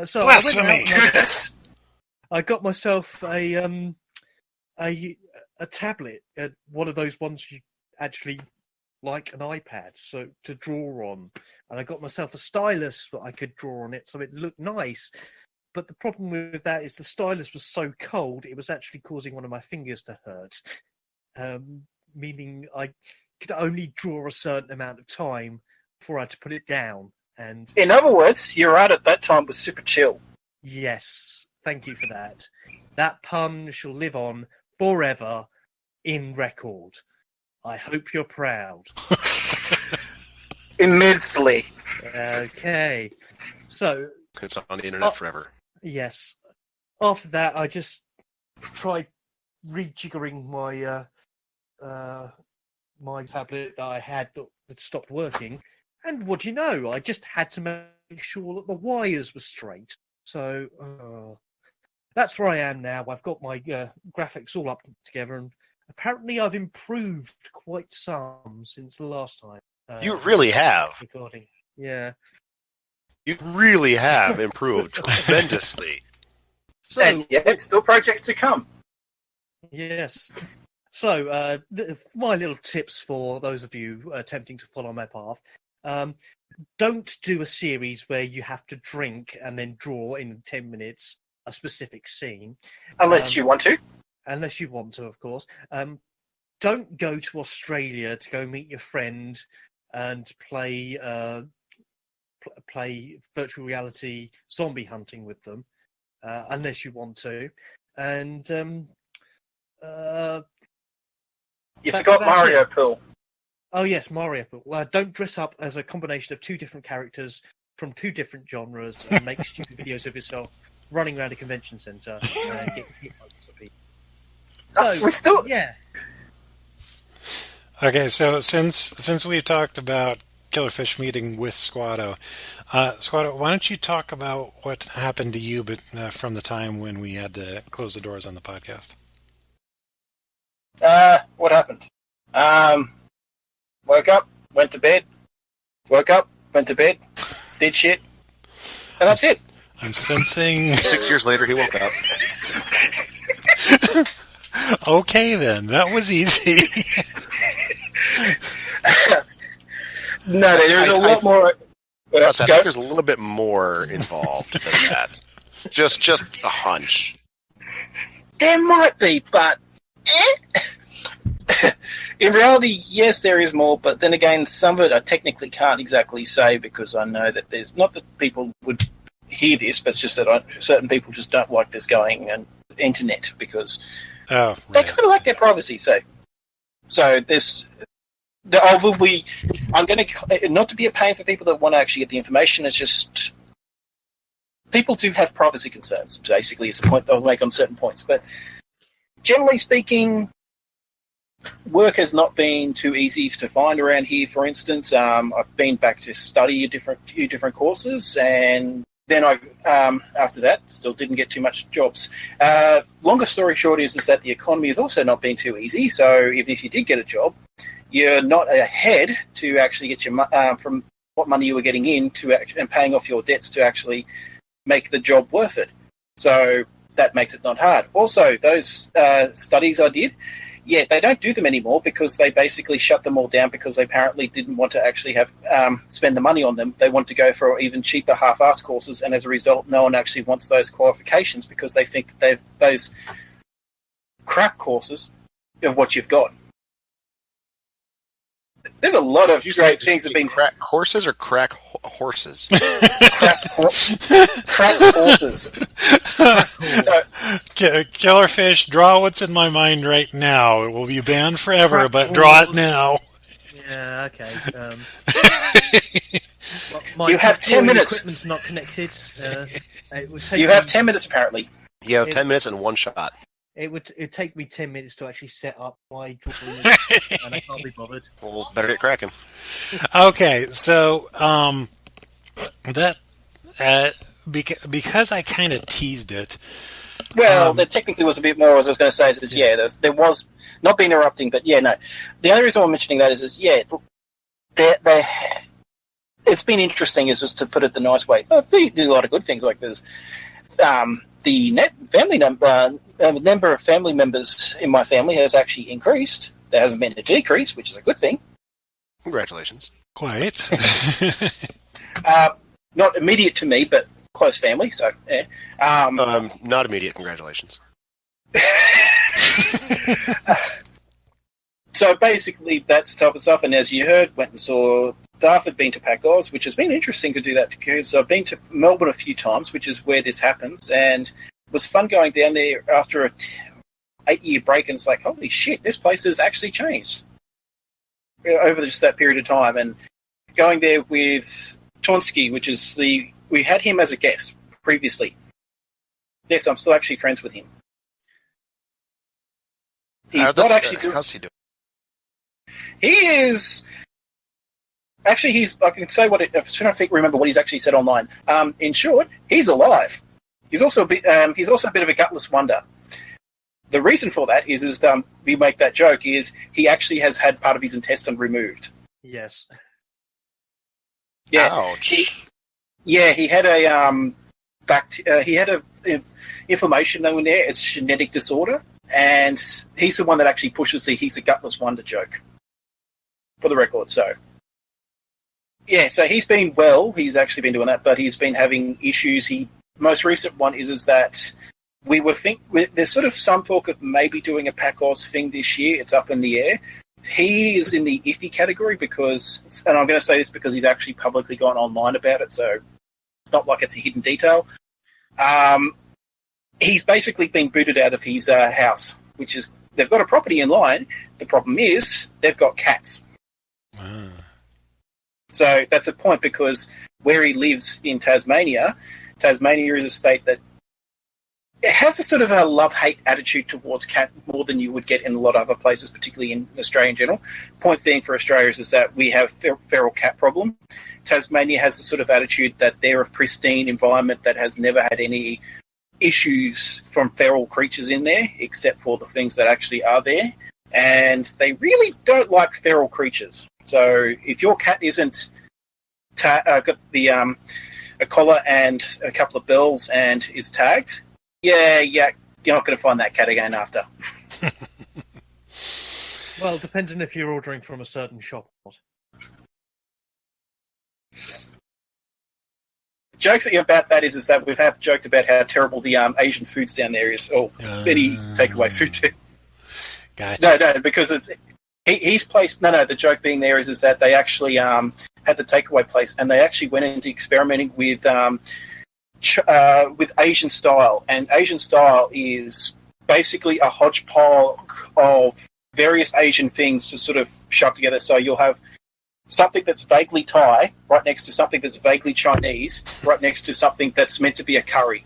So Blasphemy! I went out and Yes. I got myself a tablet, one of those ones you actually like an iPad, so to draw on. And I got myself a stylus that I could draw on it, so it looked nice. But the problem with that is the stylus was so cold, it was actually causing one of my fingers to hurt. Meaning I could only draw a certain amount of time before I had to put it down. And In other words, your art at that time was super chill. yes, thank you for that. That pun shall live on forever in record. I hope you're proud. Immensely. Okay. So, It's on the internet forever. yes. After that, I just tried rejiggering my tablet that I had that stopped working. And what do you know? I just had to make sure that the wires were straight. So, that's where I am now. I've got my graphics all up together, and apparently I've improved quite some since the last time. You really have. Recording. Yeah. You really have improved tremendously. So, And yet, still projects to come. yes. So, my little tips for those of you attempting to follow my path. Don't do a series where you have to drink and then draw in 10 minutes a specific scene. Unless you want to. Unless you want to, of course. Don't go to Australia to go meet your friend and play virtual reality zombie hunting with them, unless you want to. And You that's forgot about Mario it. Pool. Oh yes, Mario. Don't dress up as a combination of two different characters from two different genres and make stupid videos of yourself running around a convention centre and getting hit by lots of people. So we still. yeah. Okay, so since we've talked about Killerfish meeting with Squato, Squato, why don't you talk about what happened to you from the time when we had to close the doors on the podcast? What happened? Woke up, went to bed. Woke up, went to bed, did shit, and that's it. I'm sensing. 6 years later, he woke up. Okay, then that was easy. No, there's a lot more. I think there's a little bit more involved than that. Just a hunch. There might be, but in reality, yes, there is more. But then again, some of it I technically can't exactly say because I know that there's not that people would hear this, but it's just that certain people just don't like this going and internet because they kind of like their privacy. So this. I'm going to not to be a pain for people that want to actually get the information. It's just people do have privacy concerns. Basically, is the point I'll make on certain points. But generally speaking, work has not been too easy to find around here. For instance, I've been back to study a few different courses, and then I after that still didn't get too much jobs. Longer story short is that the economy has also not been too easy. So even if you did get a job, you're not ahead to actually get your from what money you were getting in and paying off your debts to actually make the job worth it. So that makes it not hard. Also, those studies I did, they don't do them anymore because they basically shut them all down because they apparently didn't want to actually have spend the money on them. They want to go for even cheaper half-assed courses, and as a result, no one actually wants those qualifications because they think that they've those crap courses of what you've got. There's a lot of great things that have been crack horses or crack horses. Crack horses. So, Killerfish, draw what's in my mind right now. It will be banned forever, but draw it now. Yeah, okay. You have 10 minutes. Equipment's not connected. It would take you have 10 minutes, apparently. You have 10 minutes and one shot. It'd take me 10 minutes to actually set up my drawing, and I can't be bothered. Well, better get cracking. Okay, so that because I kind of teased it. Well, there technically was a bit more. As I was going to say, there was not being interrupting, but no. The other reason I'm mentioning that is it's been interesting, is just to put it the nice way. They do a lot of good things, like there's the number of family members in my family has actually increased. There hasn't been a decrease, which is a good thing. Congratulations. Quite. Not immediate to me, but close family. So, not immediate. Congratulations. So basically, that's type of stuff. And as you heard, went and saw Darth had been to Pack Oz, which has been interesting to do that because I've been to Melbourne a few times, which is where this happens, and it was fun going down there after a 8-year break. And it's like, holy shit, this place has actually changed over just that period of time. And going there with Tonsky, which is we had him as a guest previously. Yes, I'm still actually friends with him. He's not actually good. How's he doing? He is actually. I can say what. I'm trying to remember what he's actually said online. In short, he's alive. He's also a bit of a gutless wonder. The reason for that is we make that joke is he actually has had part of his intestine removed. Yes. Yeah, Ouch. he had a inflammation though in there. It's a genetic disorder, and he's the one that actually pushes the "he's a gutless wonder" joke. For the record, so yeah, so he's been well. He's actually been doing that, but he's been having issues. Most recent one is that there's sort of some talk of maybe doing a PACOS thing this year. It's up in the air. He is in the iffy category because, and I'm going to say this because he's actually publicly gone online about it, so it's not like it's a hidden detail. He's basically been booted out of his house, which is, they've got a property in line. The problem is they've got cats. So that's a point because where he lives in Tasmania is a state that it has a sort of a love-hate attitude towards cat more than you would get in a lot of other places, particularly in Australia in general. Point being for Australia is that we have feral cat problem. Tasmania has a sort of attitude that they're a pristine environment that has never had any issues from feral creatures in there, except for the things that actually are there. And they really don't like feral creatures. So if your cat isn't got the a collar and a couple of bells and is tagged, yeah, you're not going to find that cat again after. Well, it depends on if you're ordering from a certain shop or not. The jokes about that is that we have joked about how terrible the Asian foods down there is, or any takeaway food too. Gotcha. No, because it's he's placed. No, the joke being there is that they actually had the takeaway place, and they actually went into experimenting with Asian style, and Asian style is basically a hodgepodge of various Asian things to sort of shove together. So you'll have something that's vaguely Thai right next to something that's vaguely Chinese right next to something that's meant to be a curry.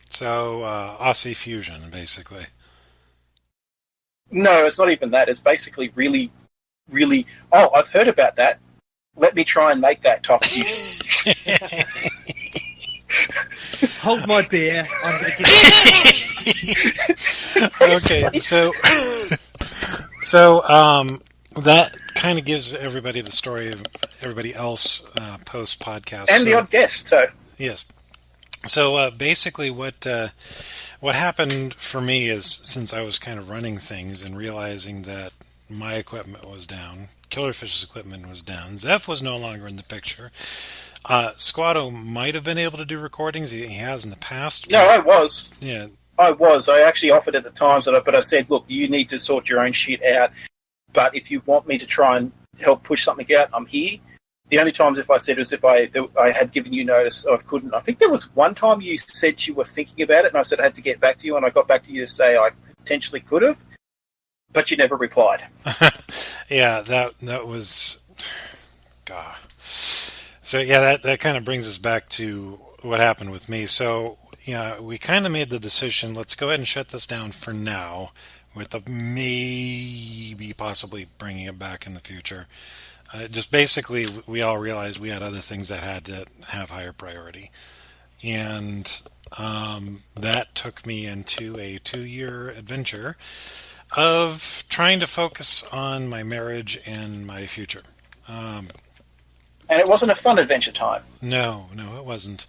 So Aussie fusion, basically. No, it's not even that. It's basically really, really. Oh, I've heard about that. Let me try and make that type of fusion. Hold my beer. I'm going to give Okay, so that kind of gives everybody the story of everybody else post podcast and the odd guest. So yes. So basically, what happened for me is, since I was kind of running things and realizing that my equipment was down, Killerfish's equipment was down, Zeph was no longer in the picture. Squato might have been able to do recordings. He has in the past. No, I was. Yeah. I was. I actually offered at the time, but I said, look, you need to sort your own shit out. But if you want me to try and help push something out, I'm here. The only times if I said was if I had given you notice I couldn't. I think there was one time you said you were thinking about it, and I said I had to get back to you, and I got back to you to say I potentially could have, but you never replied. Yeah, that was... God. So, yeah, that kind of brings us back to what happened with me. So, yeah, we kind of made the decision, let's go ahead and shut this down for now, with a maybe possibly bringing it back in the future. Just basically, we all realized we had other things that had to have higher priority. And that took me into a 2-year adventure of trying to focus on my marriage and my future. And it wasn't a fun adventure time. No, it wasn't.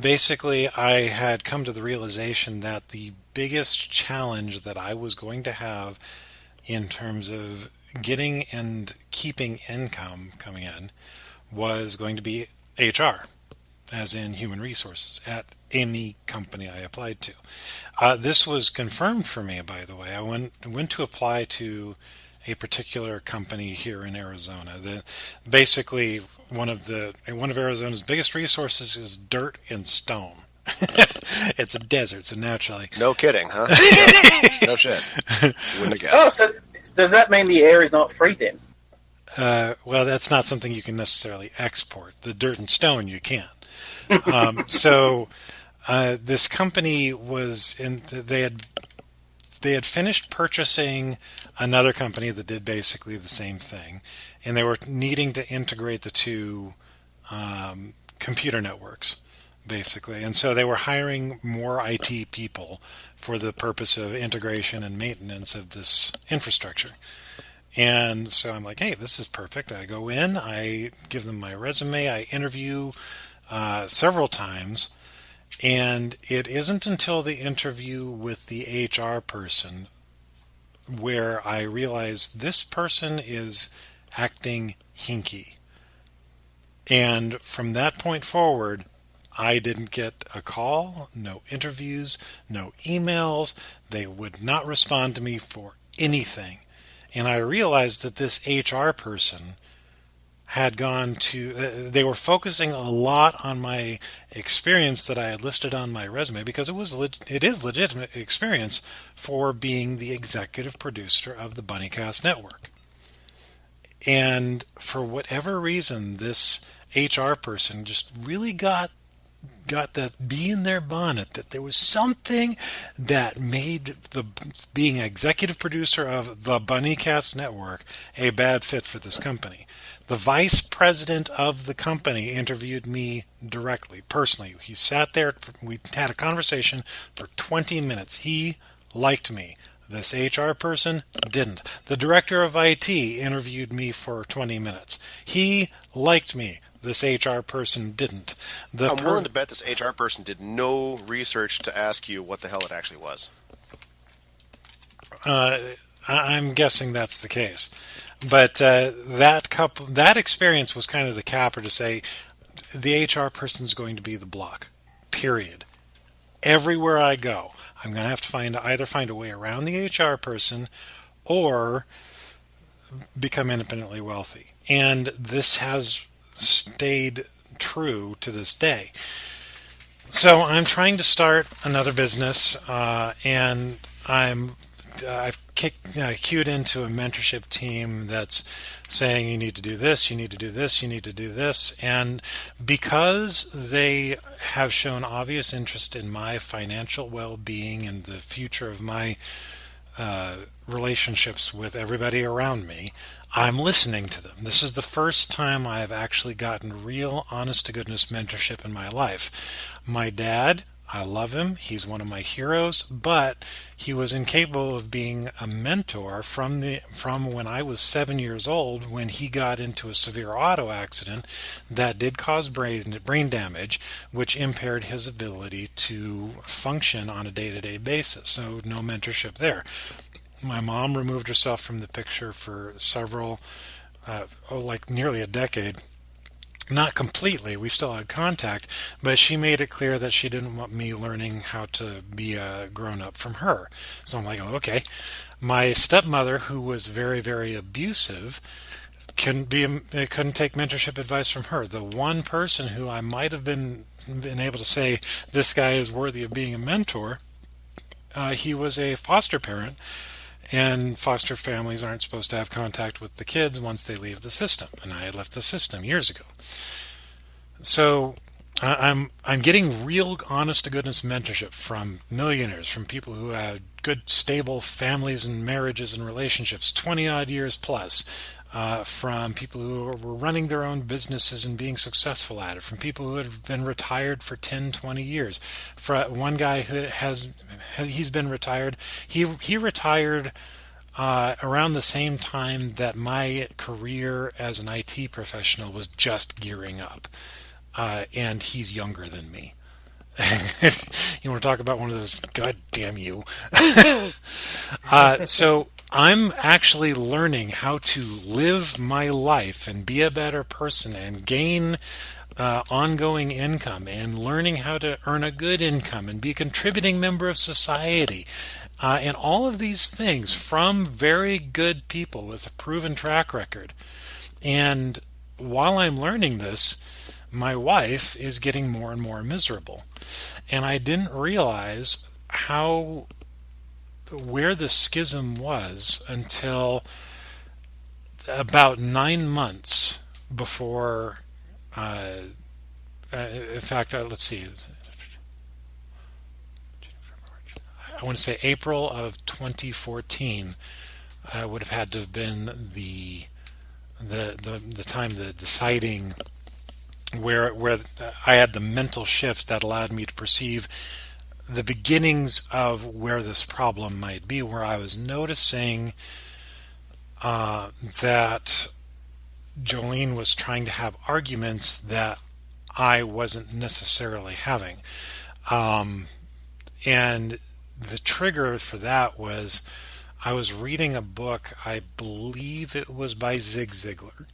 Basically, I had come to the realization that the biggest challenge that I was going to have in terms of getting and keeping income coming in was going to be HR, as in human resources, at any company I applied to. This was confirmed for me, by the way. I went to apply to a particular company here in Arizona. Basically, one of Arizona's biggest resources is dirt and stone. It's a desert, so naturally. No kidding, huh? No shit. Wouldn't have guessed. Oh, so does that mean the air is not free then? Well, that's not something you can necessarily export. The dirt and stone you can. So this company was in. They had finished purchasing another company that did basically the same thing, and they were needing to integrate the two computer networks, basically. And so they were hiring more IT people for the purpose of integration and maintenance of this infrastructure. And so I'm like, hey, this is perfect. I go in, I give them my resume, I interview several times, and it isn't until the interview with the HR person where I realize this person is acting hinky. And from that point forward, I didn't get a call, no interviews, no emails. They would not respond to me for anything. And I realized that this HR person had gone to, they were focusing a lot on my experience that I had listed on my resume, because it is legitimate experience for being the executive producer of the Bunnycast network. And for whatever reason, this HR person just really got that bee in their bonnet, that there was something that made the being executive producer of the Bunnycast network a bad fit for this company. The vice president of the company interviewed me directly, personally. He sat there, we had a conversation for 20 minutes. He liked me. This HR person didn't. The director of IT interviewed me for 20 minutes. He liked me. This HR person didn't. I'm willing to bet this HR person did no research to ask you what the hell it actually was. I'm guessing that's the case. But that experience was kind of the capper to say the HR person is going to be the block, period. Everywhere I go, I'm going to have to either find a way around the HR person or become independently wealthy. And this has stayed true to this day. So I'm trying to start another business, and I've queued into a mentorship team that's saying you need to do this, you need to do this, you need to do this. And because they have shown obvious interest in my financial well-being and the future of my relationships with everybody around me, I'm listening to them. This is the first time I've actually gotten real, honest-to-goodness mentorship in my life. My dad, I love him. He's one of my heroes, but he was incapable of being a mentor from when I was 7 years old, when he got into a severe auto accident that did cause brain damage, which impaired his ability to function on a day-to-day basis. So no mentorship there. My mom removed herself from the picture for nearly a decade. Not completely, we still had contact, but she made it clear that she didn't want me learning how to be a grown-up from her. So I'm like, oh, okay. My stepmother, who was very, very abusive, couldn't take mentorship advice from her. The one person who I might have been able to say, this guy is worthy of being a mentor, he was a foster parent. And foster families aren't supposed to have contact with the kids once they leave the system. And I had left the system years ago. So I'm getting real honest-to-goodness mentorship from millionaires, from people who had good, stable families and marriages and relationships, 20-odd years plus, from people who were running their own businesses and being successful at it, from people who have been retired for 10, 20 years. For one guy he's been retired. He retired around the same time that my career as an IT professional was just gearing up. And he's younger than me. You want to talk about one of those, God damn you. So I'm actually learning how to live my life and be a better person and gain ongoing income, and learning how to earn a good income and be a contributing member of society. And all of these things from very good people with a proven track record. And while I'm learning this, my wife is getting more and more miserable. And I didn't realize where the schism was until about 9 months before, in fact, let's see, I want to say April of 2014 would have had to have been the time, the deciding where I had the mental shift that allowed me to perceive the beginnings of where this problem might be, where I was noticing that Jolene was trying to have arguments that I wasn't necessarily having. And the trigger for that was I was reading a book, I believe it was by Zig Ziglar,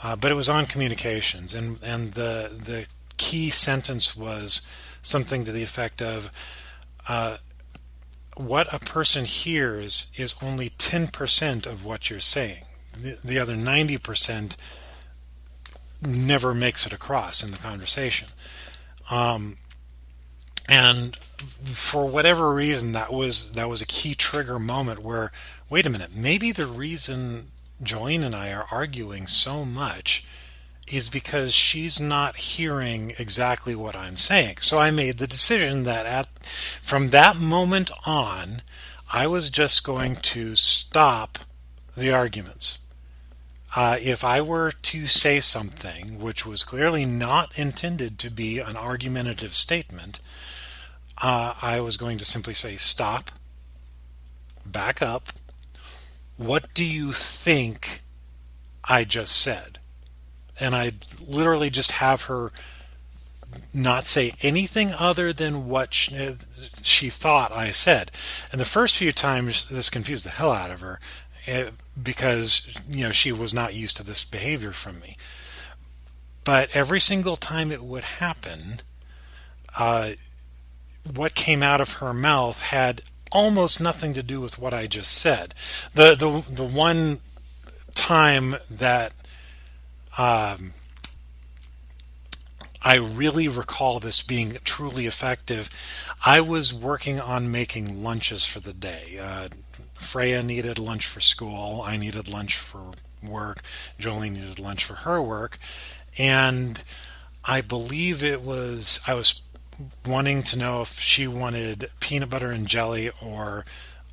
but it was on communications, and the key sentence was something to the effect of, what a person hears is only 10% of what you're saying. The other 90% never makes it across in the conversation. And for whatever reason, that was a key trigger moment where, wait a minute, maybe the reason Jolene and I are arguing so much is because she's not hearing exactly what I'm saying. So I made the decision that from that moment on, I was just going to stop the arguments. If I were to say something which was clearly not intended to be an argumentative statement, I was going to simply say, stop, back up. What do you think I just said? And I'd literally just have her not say anything other than what she thought I said. And the first few times, this confused the hell out of her, because she was not used to this behavior from me. But every single time it would happen, what came out of her mouth had almost nothing to do with what I just said. The one time that I really recall this being truly effective, I was working on making lunches for the day. Freya needed lunch for school. I needed lunch for work. Jolie needed lunch for her work. And I believe I was wanting to know if she wanted peanut butter and jelly or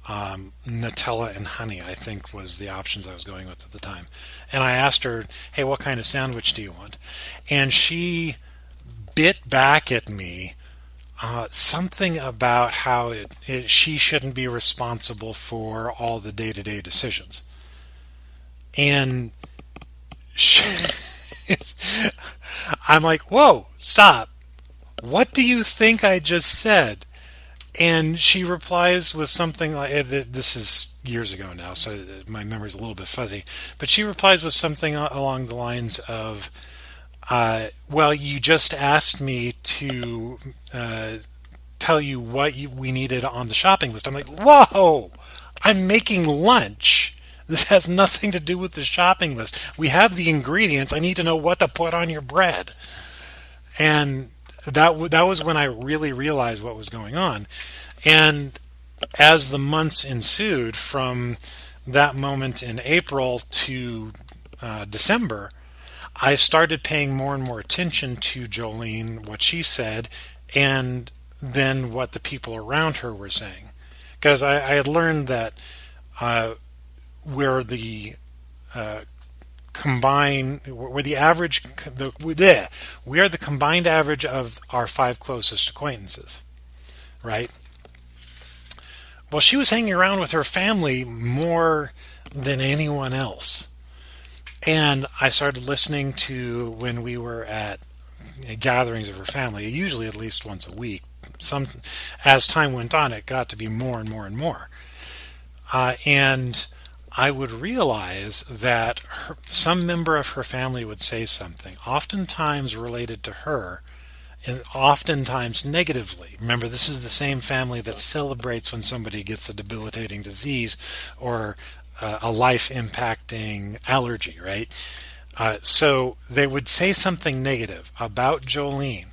Nutella and honey, I think was the options I was going with at the time. And I asked her, hey, what kind of sandwich do you want? And she bit back at me something about how she shouldn't be responsible for all the day-to-day decisions. And I'm like, whoa, stop. What do you think I just said? And she replies with something like, this is years ago now, so my memory's a little bit fuzzy, but she replies with something along the lines of, well, you just asked me to tell you what we needed on the shopping list. I'm like, whoa, I'm making lunch. This has nothing to do with the shopping list. We have the ingredients. I need to know what to put on your bread. And that was when I really realized what was going on. And as the months ensued from that moment in April to December, I started paying more and more attention to Jolene, what she said, and then what the people around her were saying. Because I had learned that we are the combined average of our 5 closest acquaintances, right? Well, she was hanging around with her family more than anyone else. And I started listening to when we were at gatherings of her family, usually at least once a week. As time went on, it got to be more and more and more. And I would realize that some member of her family would say something, oftentimes related to her, and oftentimes negatively. Remember, this is the same family that celebrates when somebody gets a debilitating disease or a life-impacting allergy, right? So they would say something negative about Jolene,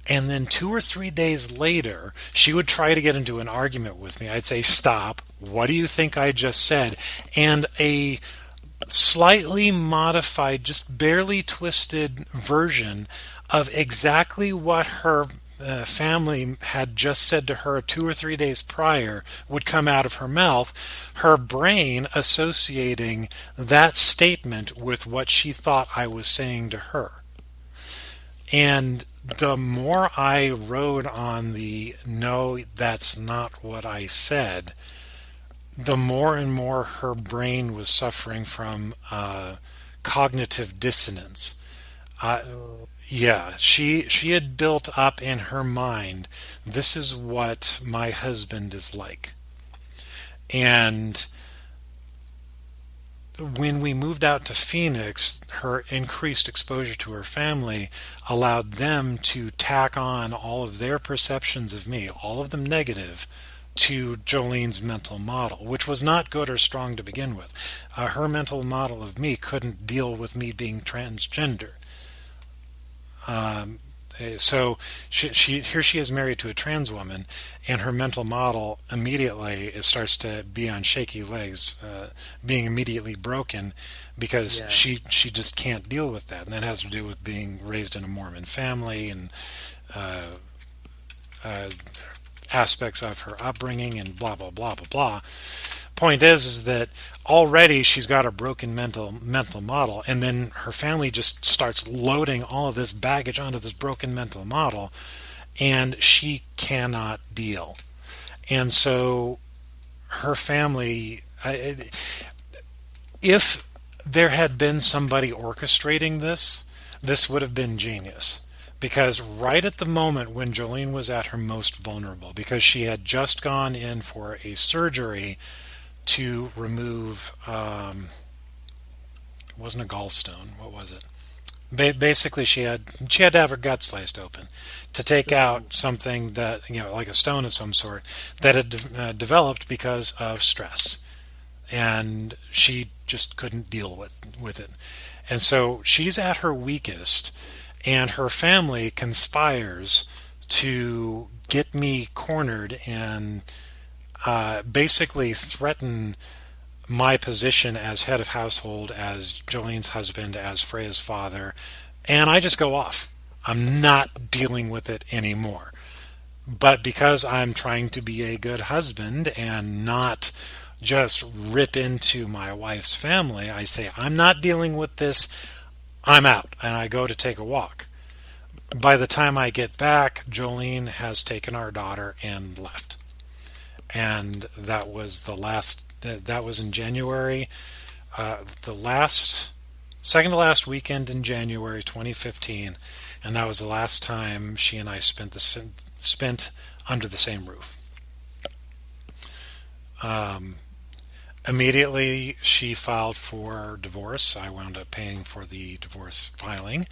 and then 2 or 3 days later, she would try to get into an argument with me. I'd say, stop, what do you think I just said? And a slightly modified, just barely twisted version of exactly what her family had just said to her 2 or 3 days prior would come out of her mouth, her brain associating that statement with what she thought I was saying to her. And the more I rode on the no, that's not what I said, the more and more her brain was suffering from cognitive dissonance. Yeah, she had built up in her mind, this is what my husband is like. And when we moved out to Phoenix, her increased exposure to her family allowed them to tack on all of their perceptions of me, all of them negative, to Jolene's mental model, which was not good or strong to begin with. Her mental model of me couldn't deal with me being transgender. So here she is married to a trans woman, and her mental model immediately it starts to be on shaky legs, being immediately broken because she just can't deal with that, and that has to do with being raised in a Mormon family and aspects of her upbringing and blah blah blah blah blah. Point is that already she's got a broken mental model, and then her family just starts loading all of this baggage onto this broken mental model, and she cannot deal. And so her family, if there had been somebody orchestrating this would have been genius. Because right at the moment when Jolene was at her most vulnerable, because she had just gone in for a surgery to remove, it wasn't a gallstone, what was it? Basically, she had to have her gut sliced open to take out something that, like a stone of some sort, that had developed because of stress. And she just couldn't deal with it. And so she's at her weakest, and her family conspires to get me cornered and basically threaten my position as head of household, as Jolene's husband, as Freya's father, and I just go off. I'm not dealing with it anymore. But because I'm trying to be a good husband and not just rip into my wife's family, I say, I'm not dealing with this, I'm out, and I go to take a walk. By the time I get back, Jolene has taken our daughter and left. And that was that was in January, second to last weekend in January 2015, and that was the last time she and I spent under the same roof. Immediately, she filed for divorce. I wound up paying for the divorce filing,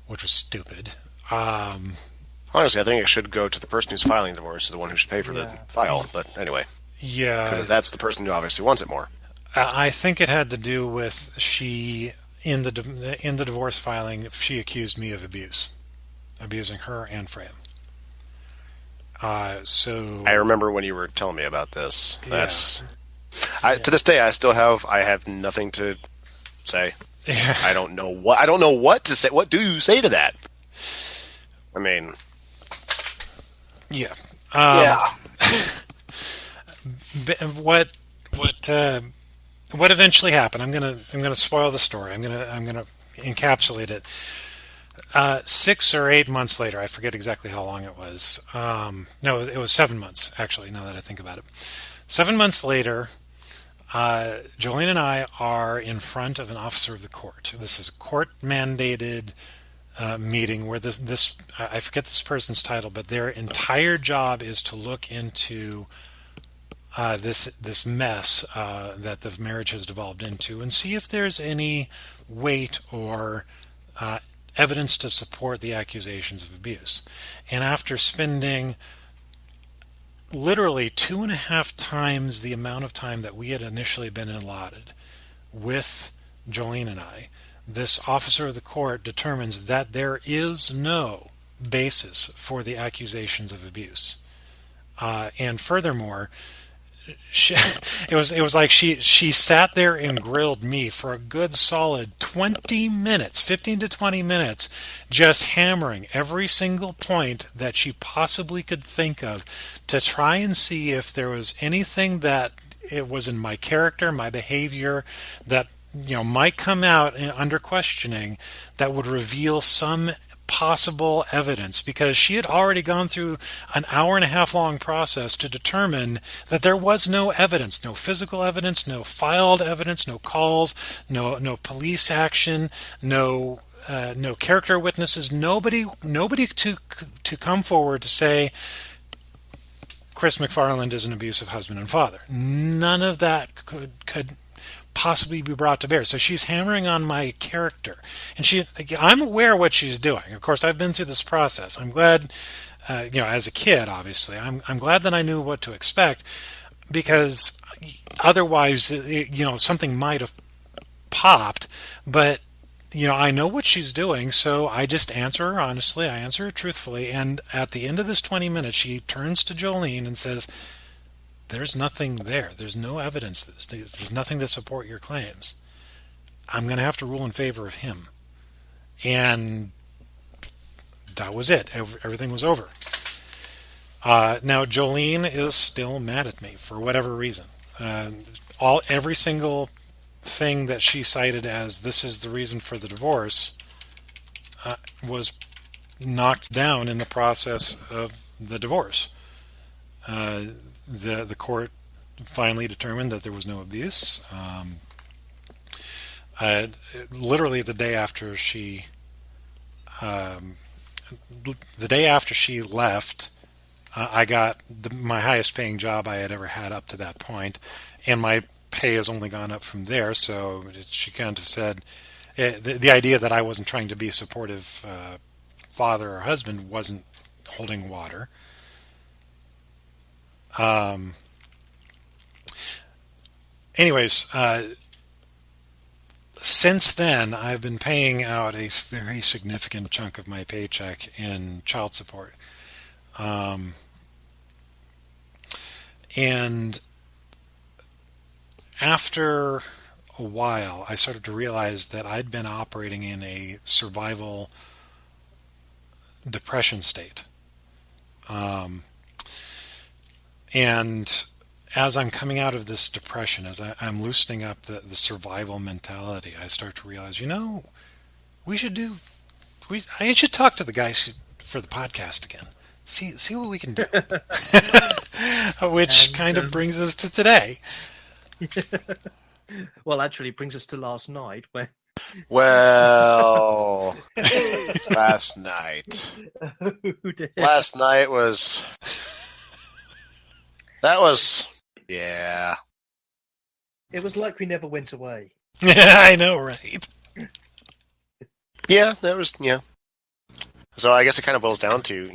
which was stupid. Honestly, I think it should go to the person who's filing divorce, the one who should pay for the file. But anyway, because that's the person who obviously wants it more. I think it had to do with in the divorce filing, she accused me of abusing her and Freya. So I remember when you were telling me about this. To this day, I have nothing to say. Yeah. I don't know what to say. What do you say to that? I mean, yeah. What eventually happened? I'm gonna spoil the story. I'm gonna encapsulate it. 6 or 8 months later, I forget exactly how long it was. No, it was 7 months actually. Now that I think about it, 7 months later, Jolene and I are in front of an officer of the court. This is a court-mandated meeting where this I forget this person's title, but their entire job is to look into this mess that the marriage has devolved into and see if there's any weight or evidence to support the accusations of abuse. And after spending literally 2.5 times the amount of time that we had initially been allotted with Jolene and I, this officer of the court determines that there is no basis for the accusations of abuse. And furthermore, it was like she sat there and grilled me for a good solid 20 minutes, 15 to 20 minutes, just hammering every single point that she possibly could think of to try and see if there was anything that it was in my character, my behavior, that might come out under questioning that would reveal some possible evidence, because she had already gone through an hour and a half long process to determine that there was no evidence, no physical evidence, no filed evidence, no calls, no police action, no character witnesses, nobody to come forward to say Chris McFarland is an abusive husband and father. None of that could possibly be brought to bear. So she's hammering on my character, and I'm aware of what she's doing. Of course, I've been through this process. I'm glad, as a kid, obviously, I'm glad that I knew what to expect, because otherwise, something might have popped. But I know what she's doing, so I just answer her honestly. I answer her truthfully, and at the end of this 20 minutes, she turns to Jolene and says, "There's nothing there. There's no evidence. There's nothing to support your claims. I'm going to have to rule in favor of him." And that was it. Everything was over. Now, Jolene is still mad at me for whatever reason. Every single thing that she cited as this is the reason for the divorce was knocked down in the process of the divorce. The court finally determined that there was no abuse. Literally the day after she left, I got my highest paying job I had ever had up to that point, and my pay has only gone up from there. So she kind of said the idea that I wasn't trying to be a supportive father or husband wasn't holding water. Anyways, since then, I've been paying out a very significant chunk of my paycheck in child support. And after a while, I started to realize that I'd been operating in a survival depression state. And as I'm coming out of this depression, as I'm loosening up the survival mentality, I start to realize, I should talk to the guys for the podcast again. See what we can do. Which kind of brings us to today. Well, actually, it brings us to last night. Well, last night. Last night was... That was... Yeah. It was like we never went away. I know, right? Yeah, that was... Yeah. So I guess it kind of boils down to,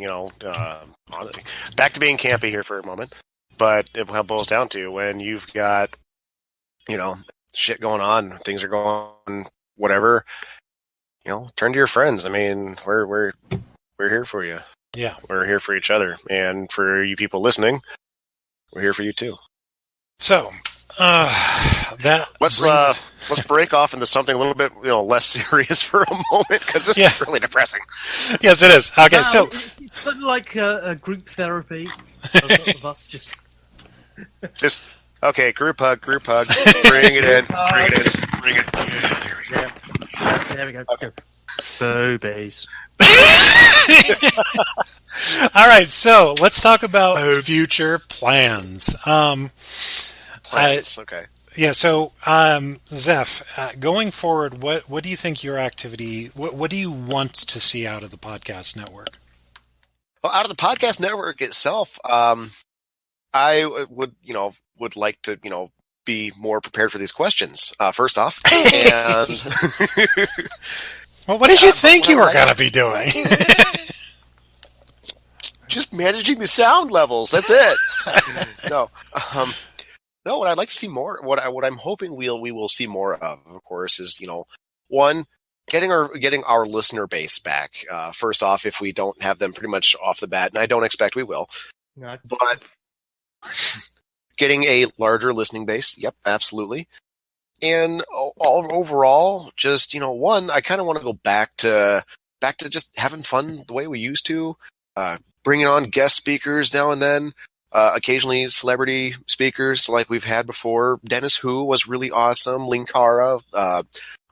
back to being campy here for a moment, but it boils down to when you've got, shit going on, things are going, whatever, turn to your friends. I mean, we're here for you. Yeah. We're here for each other. And for you people listening, we're here for you too. So, let's break off into something a little bit, less serious for a moment, because this is really depressing. Yes, it is. Okay, so it's like a group therapy of us just okay. Group hug. Bring it in. Bring it. Yeah, there we go. Okay. Boobies. All right, so let's talk about future plans. Okay. Yeah, so Zeph, going forward, what do you think your activity? What do you want to see out of the podcast network? Well, out of the podcast network itself, I would like to be more prepared for these questions. First off, and well, what did you think you were going to be doing? Just managing the sound levels. That's it. No. No, what I'd like to see more, what I'm hoping we will see more of course, is one, getting our listener base back. First off, if we don't have them pretty much off the bat, and I don't expect we will, but getting a larger listening base. Yep, absolutely. And overall, just one, I kind of want to go back to just having fun the way we used to, bringing on guest speakers now and then. Occasionally celebrity speakers like we've had before. Dennis Hu was really awesome. Linkara,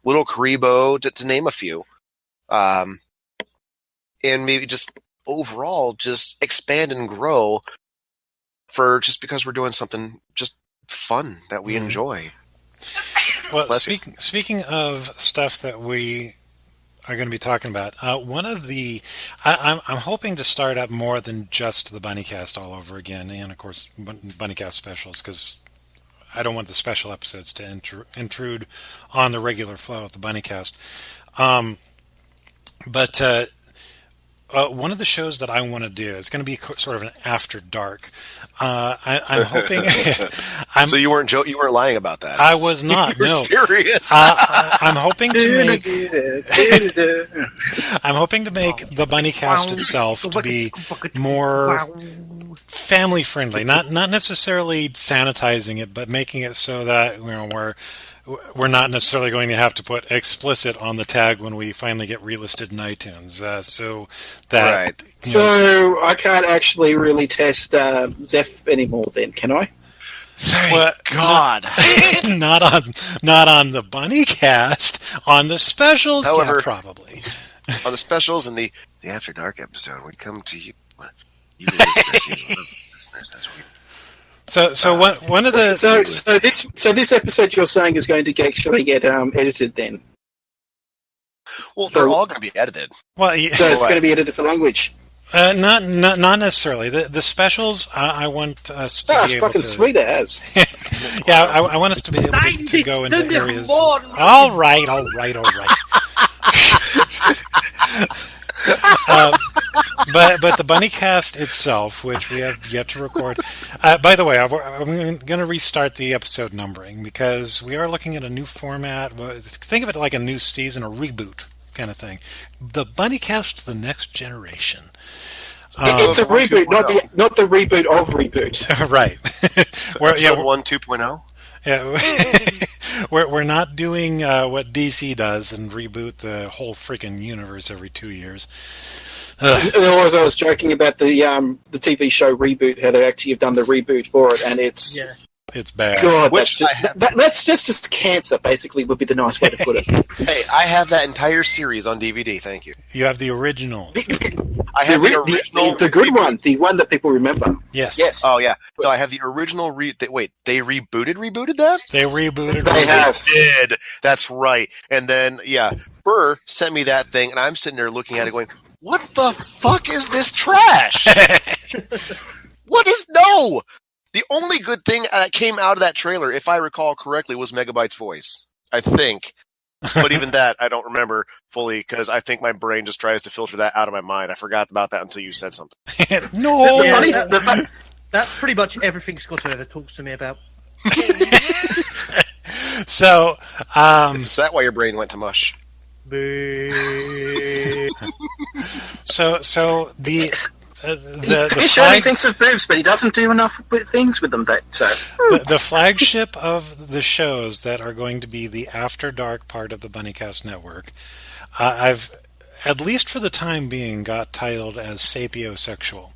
Little Karibo, to name a few. and maybe just overall just expand and grow for just because we're doing something just fun that we enjoy. Well, Bless you. speaking of stuff that we are going to be talking about, one of the I'm hoping to start up more than just the Bunnycast all over again, and of course Bunnycast specials, because I don't want the special episodes to intrude on the regular flow of the Bunnycast. But one of the shows that I want to do is going to be sort of an after dark. I'm hoping. So you weren't you weren't lying about that. I was not. You're no, serious. I'm hoping to make. I'm hoping to make the Bunnycast itself to be more family friendly. Not necessarily sanitizing it, but making it so that we're not necessarily going to have to put explicit on the tag when we finally get relisted in iTunes. So that Right. So I can't actually really test Zeph anymore then, can I? Well, God. not on the Bunnycast. On the specials, However- yeah, probably. On the specials and the After Dark episode, we come to you. You listeners, that's what So one of the So this episode you're saying is going to actually get edited then. Well, they're all going to be edited. well, So it's going to be edited for language. not necessarily the specials. I want us to Oh, be it's able fucking to. sweet as. Yeah, I want us to be able to go into areas. All right. But the Bunnycast itself, which we have yet to record. By the way, I'm going to restart the episode numbering because we are looking at a new format. Think of it like a new season, a reboot kind of thing. The Bunnycast, the next generation. It's a reboot, not the reboot of reboot. Right. Episode 1 2.0? Yeah, we're not doing what DC does and reboot the whole freaking universe every 2 years. Otherwise, I was joking about the TV show reboot, how they actually have done the reboot for it, and it's It's bad. God, Which that's just cancer. Basically, would be the nice way to put it. Hey, I have that entire series on DVD. Thank you. You have the original. I have the original, the good reboot. one, the one that people remember. Yes. Yes. Oh yeah, no, I have the original. Wait, they rebooted that? They rebooted. They have. Did that's right? And then Burr sent me that thing, and I'm sitting there looking at it, going, "What the fuck is this trash? What is no?" The only good thing that came out of that trailer, if I recall correctly, was Megabyte's voice. I think. But even that, I don't remember fully, because I think my brain just tries to filter that out of my mind. I forgot about that until you said something. No. Yeah, that's pretty much everything Squato ever talks to me about. So, Is that why your brain went to mush? so the Fish only thinks of boobs, but he doesn't do enough things with them. the flagship of the shows that are going to be the After Dark part of the Bunnycast network, I've, at least for the time being, got titled as Sapiosexual.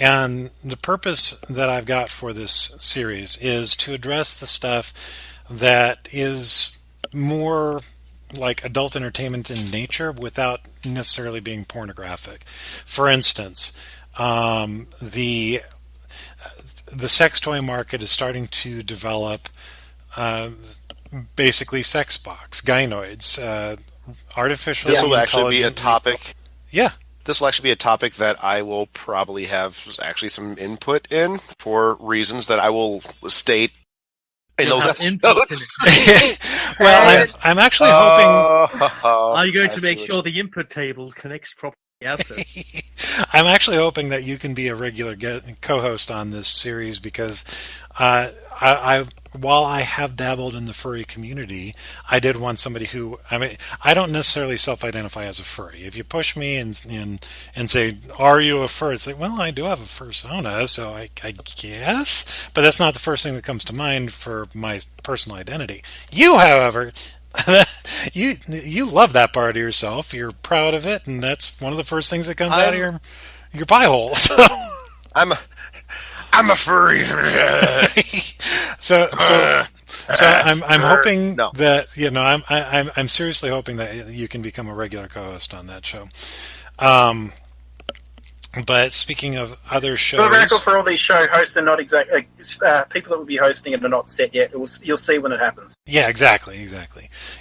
And the purpose that I've got for this series is to address the stuff that is more like adult entertainment in nature without necessarily being pornographic. For instance, the sex toy market is starting to develop basically sex box, gynoids, artificial This will actually be a intelligent- topic. Yeah. This will actually be a topic that I will probably have actually some input in for reasons that I will state in those episodes. Well, I'm actually hoping. Are you going I to see make what sure the input table connects properly? I'm actually hoping that you can be a regular co-host on this series because while I have dabbled in the furry community, I did want somebody who, I don't necessarily self-identify as a furry. If you push me and say, "Are you a furry?" It's like, well, I do have a fursona, so I guess, but that's not the first thing that comes to mind for my personal identity. You, however. you love that part of yourself. You're proud of it, and that's one of the first things that comes out of your pie hole. So. I'm a furry. so I'm hoping No. that I'm seriously hoping that you can become a regular co-host on that show. But speaking of other For the record, shows, for all these show hosts, are not exactly people that will be hosting it are not set yet. You'll see when it happens. yeah, exactly.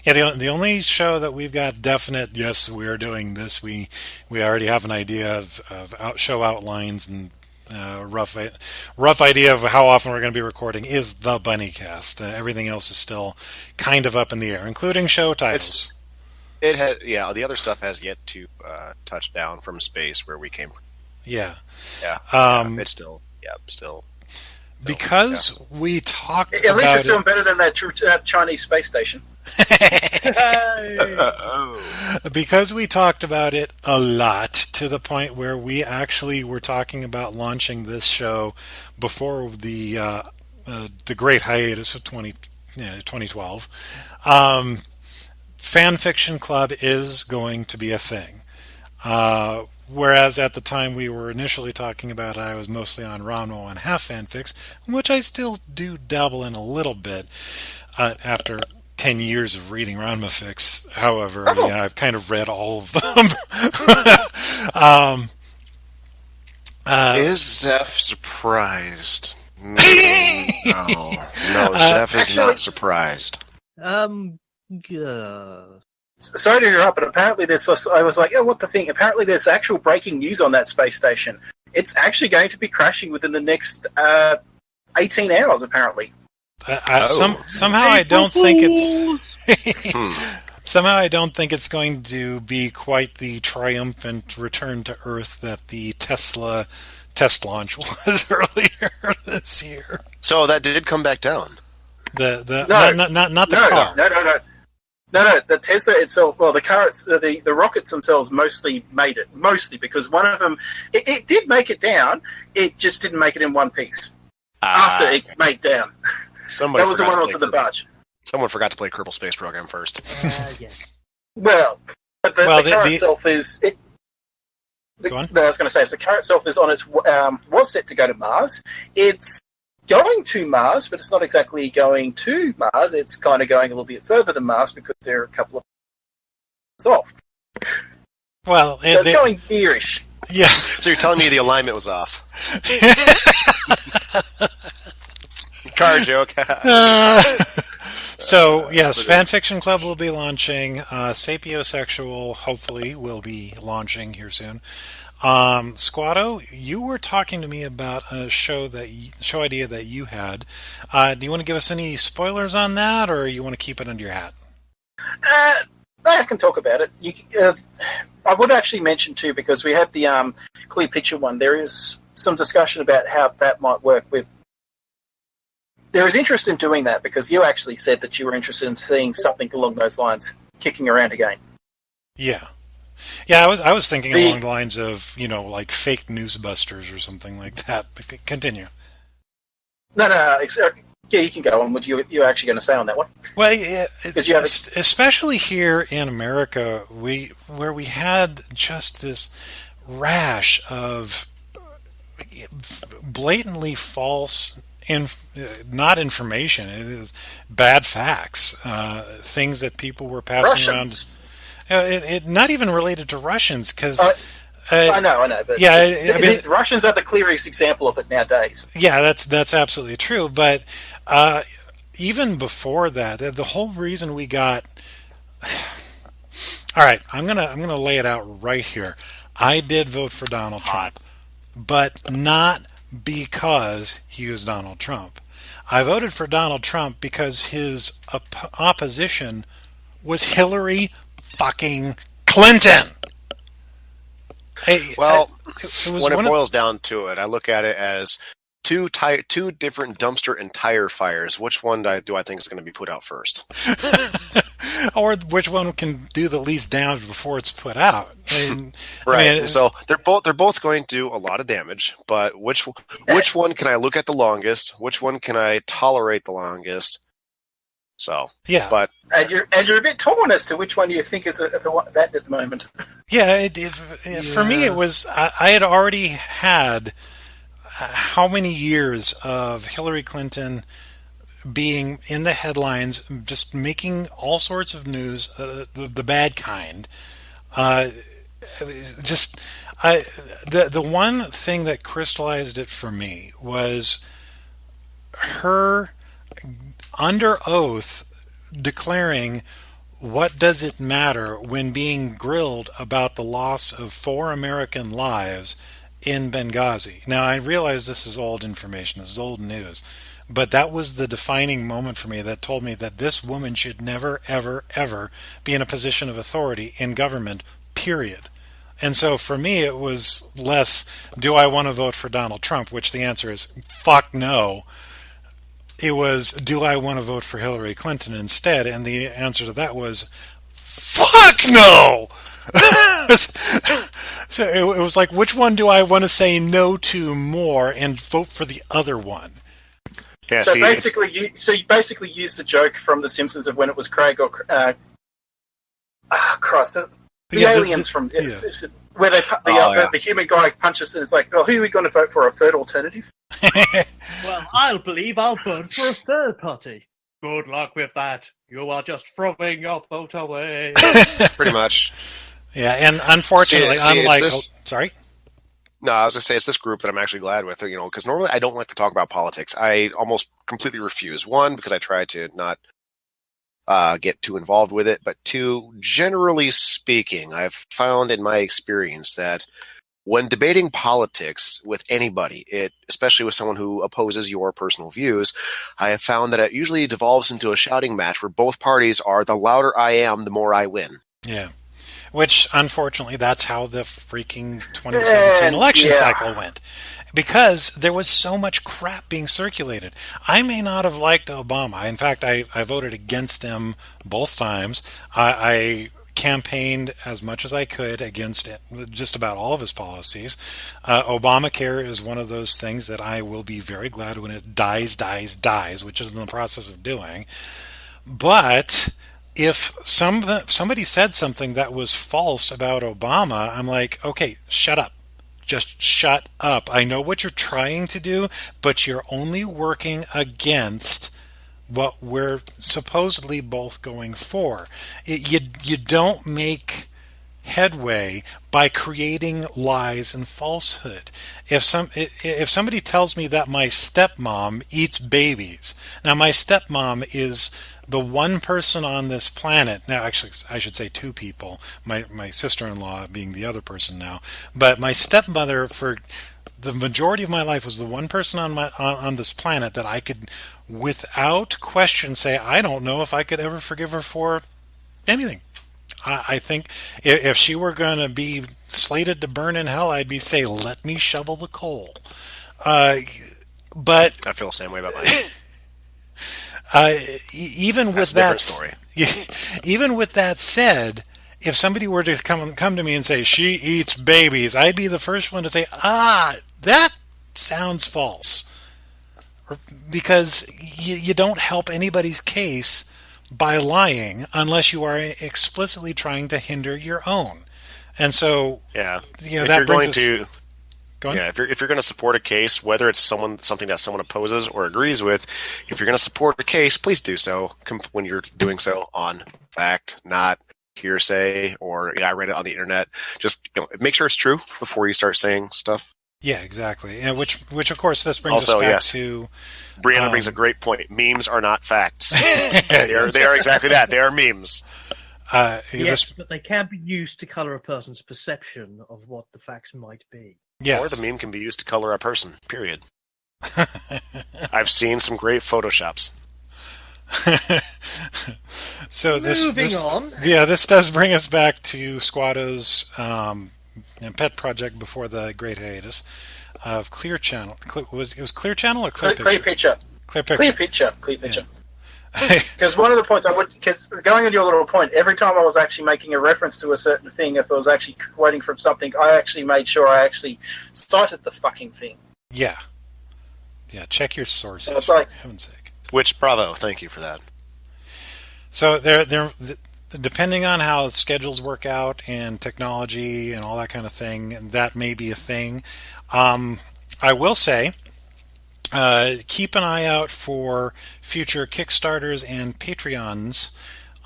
Yeah, the only show that we've got definite, yes, we are doing this. We already have an idea of show outlines and rough idea of how often we're going to be recording is the Bunnycast. Everything else is still kind of up in the air, including show titles. It has, yeah. The other stuff has yet to touch down from space where we came from. Yeah. It's still. Because we talked At least it's about still better than that Chinese space station. because we talked about it a lot to the point where we actually were talking about launching this show before the great hiatus of 2012. Fan Fiction Club is going to be a thing. Whereas at the time we were initially talking about it, I was mostly on Ranma and half fanfics, which I still do dabble in a little bit after 10 years of reading Ranma fics. However, yeah, I've kind of read all of them. Is Zeph surprised? No, Zeph is not surprised. Sorry to interrupt, but apparently I was like, what the thing? Apparently there's actual breaking news on that space station. It's actually going to be crashing within the next 18 hours, apparently. Somehow I don't think it's somehow I don't think it's going to be quite the triumphant return to Earth that the Tesla test launch was earlier this year. So that did come back down. Not the car. No, the Tesla itself, well, the car, the rockets themselves mostly made it. Mostly because one of them, it did make it down, it just didn't make it in one piece. After it made down. That was the one that was in the barge. Someone forgot to play Kerbal Space Program first. Yes. Well, but the car itself is... Go on. I was going to say, the car itself is on its... was set to go to Mars. It's going to Mars, but it's not exactly going to Mars. It's kind of going a little bit further than Mars because there are a couple of off. Well, so it's going nearish. Yeah. So you're telling me the alignment was off? Car joke. So yes, Fan Fiction Club will be launching. Sapiosexual hopefully will be launching here soon. Squato, you were talking to me about a show idea that you had. Do you want to give us any spoilers on that, or you want to keep it under your hat? I can talk about it. I would actually mention too, because we had the clear picture one. There is some discussion about how that might work with. There is interest in doing that because you actually said that you were interested in seeing something along those lines kicking around again. Yeah. Yeah, I was thinking along the lines of, like fake newsbusters or something like that. But continue. No. Yeah, you can go on. What you're actually going to say on that one? Well, yeah, especially here in America, where we had just this rash of blatantly false, not information. It is bad facts, things that people were passing Russians. around. Not even related to Russians, because I know, but yeah, the Russians are the clearest example of it nowadays. Yeah, that's absolutely true. But even before that, the whole reason we got. All right, I'm gonna lay it out right here. I did vote for Donald Trump, but not because he was Donald Trump. I voted for Donald Trump because his opposition was Hillary fucking Clinton. When it boils down to it, I look at it as two different dumpster and tire fires. Which one do I think is going to be put out first? Or which one can do the least damage before it's put out? Right. So they're both going to do a lot of damage, but which one can I look at the longest? Which one can I tolerate the longest? So yeah, but and you're a bit torn as to which one you think is that at the moment. Yeah, for me it was I had already had how many years of Hillary Clinton being in the headlines, just making all sorts of news, the bad kind, the one thing that crystallized it for me was her under oath declaring, what does it matter when being grilled about the loss of 4 American lives in Benghazi? Now, I realize this is old information, this is old news, but that was the defining moment for me that told me that this woman should never, ever, ever be in a position of authority in government, period. And so for me, it was less, do I want to vote for Donald Trump, which the answer is, fuck no. It was, do I want to vote for Hillary Clinton instead? And the answer to that was, fuck no! So it was like, which one do I want to say no to more and vote for the other one? Yeah, So you basically used the joke from The Simpsons of when it was Craig or Christ, the aliens from where the human guy punches and it's like, oh, who are we going to vote for? A third alternative? Well, I'll vote for a third party. Good luck with that. You are just throwing your vote away. Pretty much. Yeah, and unfortunately, unlike... sorry? No, I was going to say, it's this group that I'm actually glad with, because normally I don't like to talk about politics. I almost completely refuse. 1, because I try to not get too involved with it, but 2, generally speaking, I've found in my experience that when debating politics with anybody, especially with someone who opposes your personal views, I have found that it usually devolves into a shouting match where both parties are, the louder I am, the more I win. Yeah. Which, unfortunately, that's how the freaking 2017 election cycle went. Because there was so much crap being circulated. I may not have liked Obama. In fact, I voted against him both times. I campaigned as much as I could against just about all of his policies. Obamacare is one of those things that I will be very glad when it dies, which is in the process of doing. But if somebody said something that was false about Obama, I'm like, okay, shut up. Just shut up. I know what you're trying to do, but you're only working against what we're supposedly both going for. You don't make headway by creating lies and falsehood. If somebody tells me that my stepmom eats babies, now my stepmom is the one person on this planet, now actually I should say 2 people, my sister-in-law being the other person now, but my stepmother for the majority of my life was the one person on this planet that I could without question say, I don't know if I could ever forgive her for anything. I think if she were going to be slated to burn in hell, I'd be say, let me shovel the coal. But I feel the same way about mine. Even with that said, if somebody were to come to me and say she eats babies, I'd be the first one to say, that sounds false, because you don't help anybody's case by lying unless you are explicitly trying to hinder your own. And so, that brings us. Yeah, if you're going to support a case, whether it's something that someone opposes or agrees with, if you're going to support a case, please do so when you're doing so on fact, not hearsay or I read it on the internet. Just make sure it's true before you start saying stuff. Yeah, exactly. And which of course this brings us back to. Brianna brings a great point. Memes are not facts. they are exactly that. They are memes. Yes, but they can be used to color a person's perception of what the facts might be. Yes. Or the meme can be used to color a person, period. I've seen some great Photoshops. So Moving on. Yeah, this does bring us back to Squato's pet project before the great hiatus of Clear Channel. It was Clear Channel or Clear Picture? Clear Picture. Because one of the points because going on your little point, every time I was actually making a reference to a certain thing, if I was actually quoting from something, I actually made sure I actually cited the fucking thing. Yeah, check your sources, so for heaven's sake. Which, bravo, thank you for that. So they're depending on how the schedules work out and technology and all that kind of thing, that may be a thing. I will say, keep an eye out for future Kickstarters and Patreons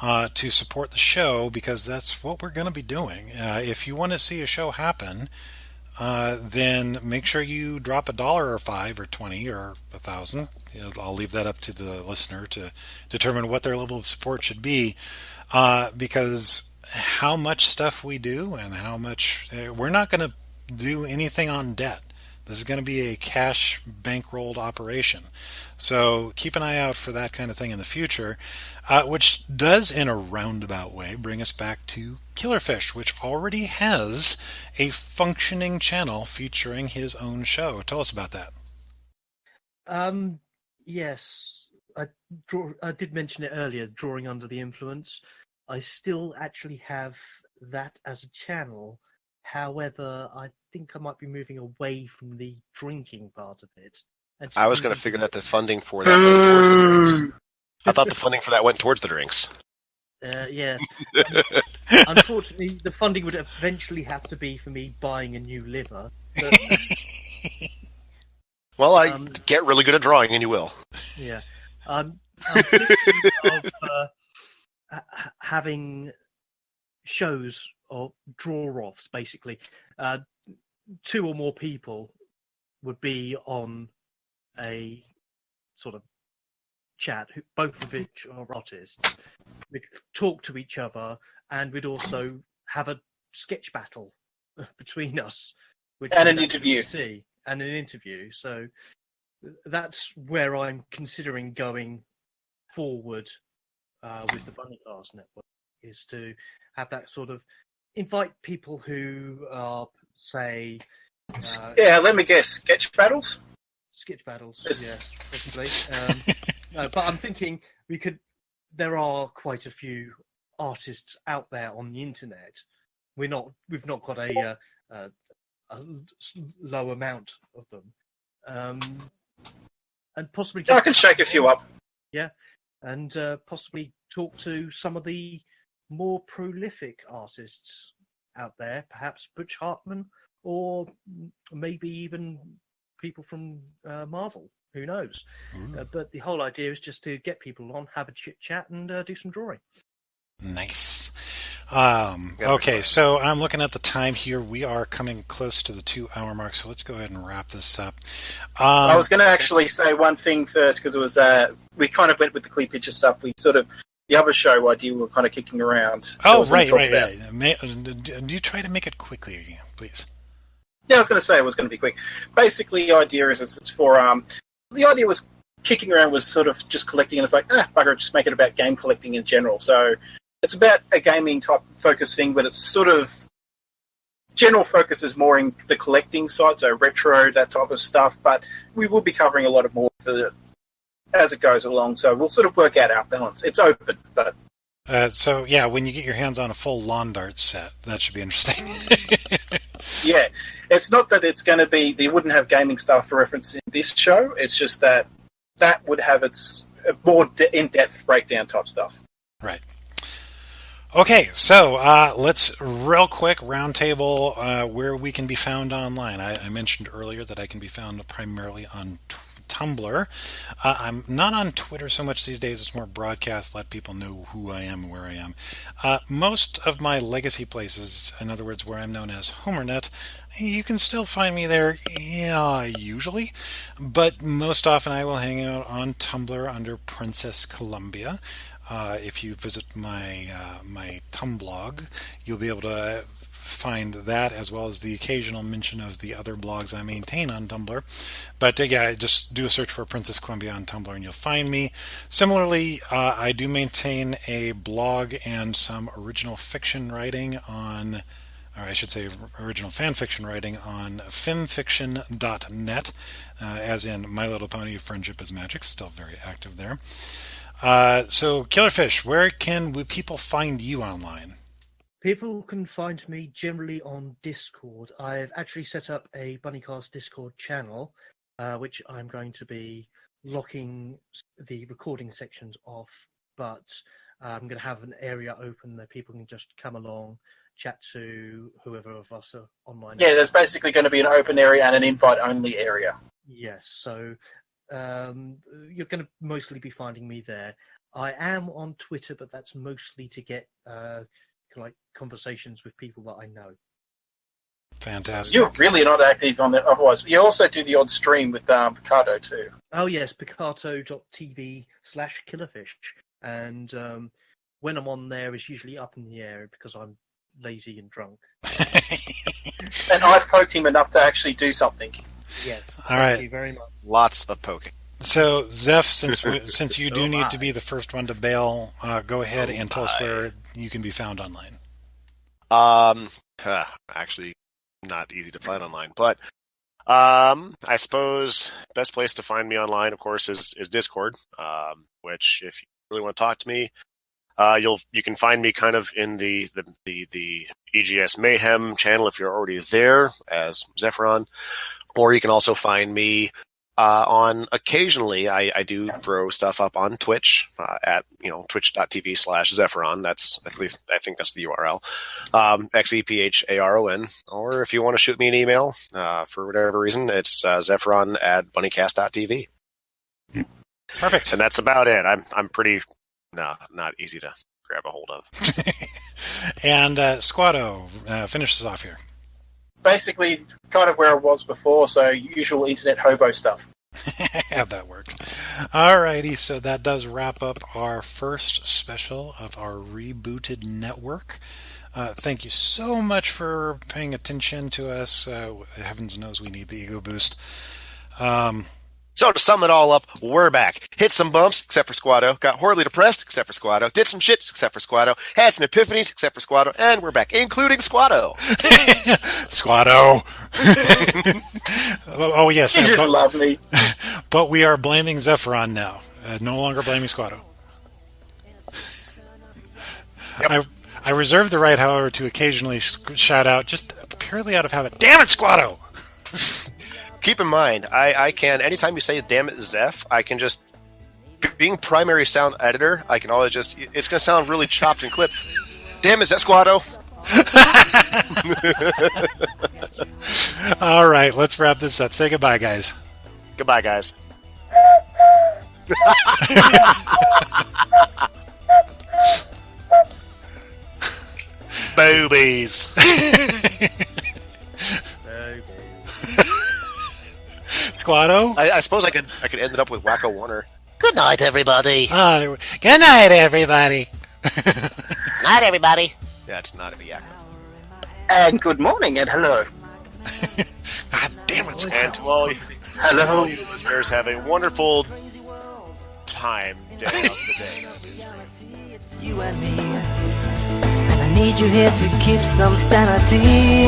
to support the show, because that's what we're going to be doing. If you want to see a show happen, then make sure you drop $1 or $5 or $20 or $1,000. I'll leave that up to the listener to determine what their level of support should be, because how much stuff we do and how much we're not going to do anything on debt. This is going to be a cash bankrolled operation. So keep an eye out for that kind of thing in the future, which does, in a roundabout way, bring us back to Killerfish, which already has a functioning channel featuring his own show. Tell us about that. Yes, I did mention it earlier, drawing under the influence. I still actually have that as a channel. However, I think I might be moving away from the drinking part of it. I was going to figure that the funding for that went towards the drinks. I thought the funding for that went towards the drinks. Yes. Unfortunately, the funding would eventually have to be for me buying a new liver. But, well, I get really good at drawing, and you will. Yeah. I'm thinking of having shows or draw-offs, basically. 2 or more people would be on a sort of chat, both of which are artists. We'd talk to each other, and we'd also have a sketch battle between us. And an interview. And an interview. So that's where I'm considering going forward with the Bunnycast network, is to have that sort of invite people who are, say... let me guess, sketch battles? Sketch battles, yes, possibly. But I'm thinking there are quite a few artists out there on the internet. We've not got a low amount of them. And possibly... I can shake a few up. Yeah, and possibly talk to some of the more prolific artists out there, perhaps Butch Hartman, or maybe even people from Marvel. Who knows? But the whole idea is just to get people on, have a chit-chat, and do some drawing. Nice. Okay, so I'm looking at the time here. We are coming close to the 2-hour mark, so let's go ahead and wrap this up. I was going to actually say one thing first, because it was we kind of went with the clear picture stuff. We sort of, the other show idea we were kind of kicking around. Oh, right. Do you try to make it quickly, please? Yeah, I was going to say it was going to be quick. Basically, the idea is it's for... the idea was kicking around was sort of just collecting, and it's like, bugger, just make it about game collecting in general. So it's about a gaming type focus thing, but it's sort of general focus is more in the collecting side, so retro, that type of stuff. But we will be covering a lot of more as it goes along. So we'll sort of work out our balance. It's open, but... So, yeah, when you get your hands on a full lawn dart set, that should be interesting. Yeah, it's not that it's going to be... They wouldn't have gaming stuff for reference in this show. It's just that would have its more in-depth breakdown type stuff. Right. Okay, so let's real quick roundtable where we can be found online. I mentioned earlier that I can be found primarily on Tumblr. I'm not on Twitter so much these days. It's more broadcast, let people know who I am and where I am. Most of my legacy places, in other words, where I'm known as Homernet, you can still find me there, usually. But most often I will hang out on Tumblr under Princess Columbia. If you visit my Tumblog, you'll be able to find that, as well as the occasional mention of the other blogs I maintain on Tumblr. But yeah, just do a search for Princess Columbia on Tumblr and you'll find me. Similarly, I do maintain a blog and some original fiction writing on, or I should say original fan fiction writing on femfiction.net, as in My Little Pony Friendship is Magic, still very active there. So, Killerfish, where can people find you online? People can find me generally on Discord. I've actually set up a Bunnycast Discord channel, which I'm going to be locking the recording sections off, but I'm going to have an area open that people can just come along, chat to whoever of us are online. Yeah, there's basically going to be an open area and an invite-only area. Yes, so you're going to mostly be finding me there. I am on Twitter, but that's mostly to get like conversations with people that I know. Fantastic. You're really not active on that otherwise. You also do the odd stream with Picardo too. Oh yes, picarto.tv/killerfish. And when I'm on there, it's usually up in the air because I'm lazy and drunk. And I've poked him enough to actually do something. Yes. All right. Thank you very much. Lots of poking. So, Zeph, since you do Oh, need my. to be the first one to bail, go ahead Oh, and tell us my. where you can be found online. Actually, not easy to find online, but I suppose best place to find me online, of course, is Discord. Which, if you really want to talk to me, you can find me kind of in the EGS Mayhem channel if you're already there as Xepharon, or you can also find me on occasionally. I do throw stuff up on Twitch at twitch.tv/Xepharon. That's at least I think that's the URL. XEPHARON. Or if you want to shoot me an email for whatever reason, it's Xepharon@bunnycast.tv. Perfect. And that's about it. I'm pretty not easy to grab a hold of. And Squato, finish us off here. Basically, kind of where I was before, so usual internet hobo stuff. Have that worked. Alrighty, so that does wrap up our first special of our rebooted network. Thank you so much for paying attention to us. Heavens knows we need the ego boost. So to sum it all up, we're back. Hit some bumps, except for Squato. Got horribly depressed, except for Squato. Did some shit, except for Squato. Had some epiphanies, except for Squato. And we're back, including Squato. Squato! Oh, yes. You just love me. But we are blaming Xepharon now. No longer blaming Squato. Yep. I reserve the right, however, to occasionally shout out just purely out of habit. Damn it, Squato! Keep in mind, I can, anytime you say, damn it, Zeph, I can just, being primary sound editor, I can always just, it's going to sound really chopped and clipped. Damn it, is that Squato? All right, let's wrap this up. Say goodbye, guys. Goodbye, guys. Boobies. Squato? I suppose I could end it up with Wacko Warner. Good night, everybody. Good night, everybody. Night, everybody. Yeah, it's not a yakko. And good morning and hello. God damn it, Squato. And to all you, Hello. you listeners, have a wonderful time day of the day. You and me, and I need you here to keep some sanity.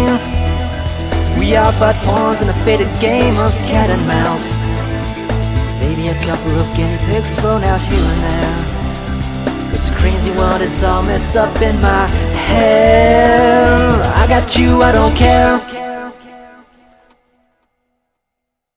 We are but pawns in a faded game of cat and mouse. Maybe a couple of guinea pigs thrown out here and there. This crazy world is all messed up in my head. I got you, I don't care.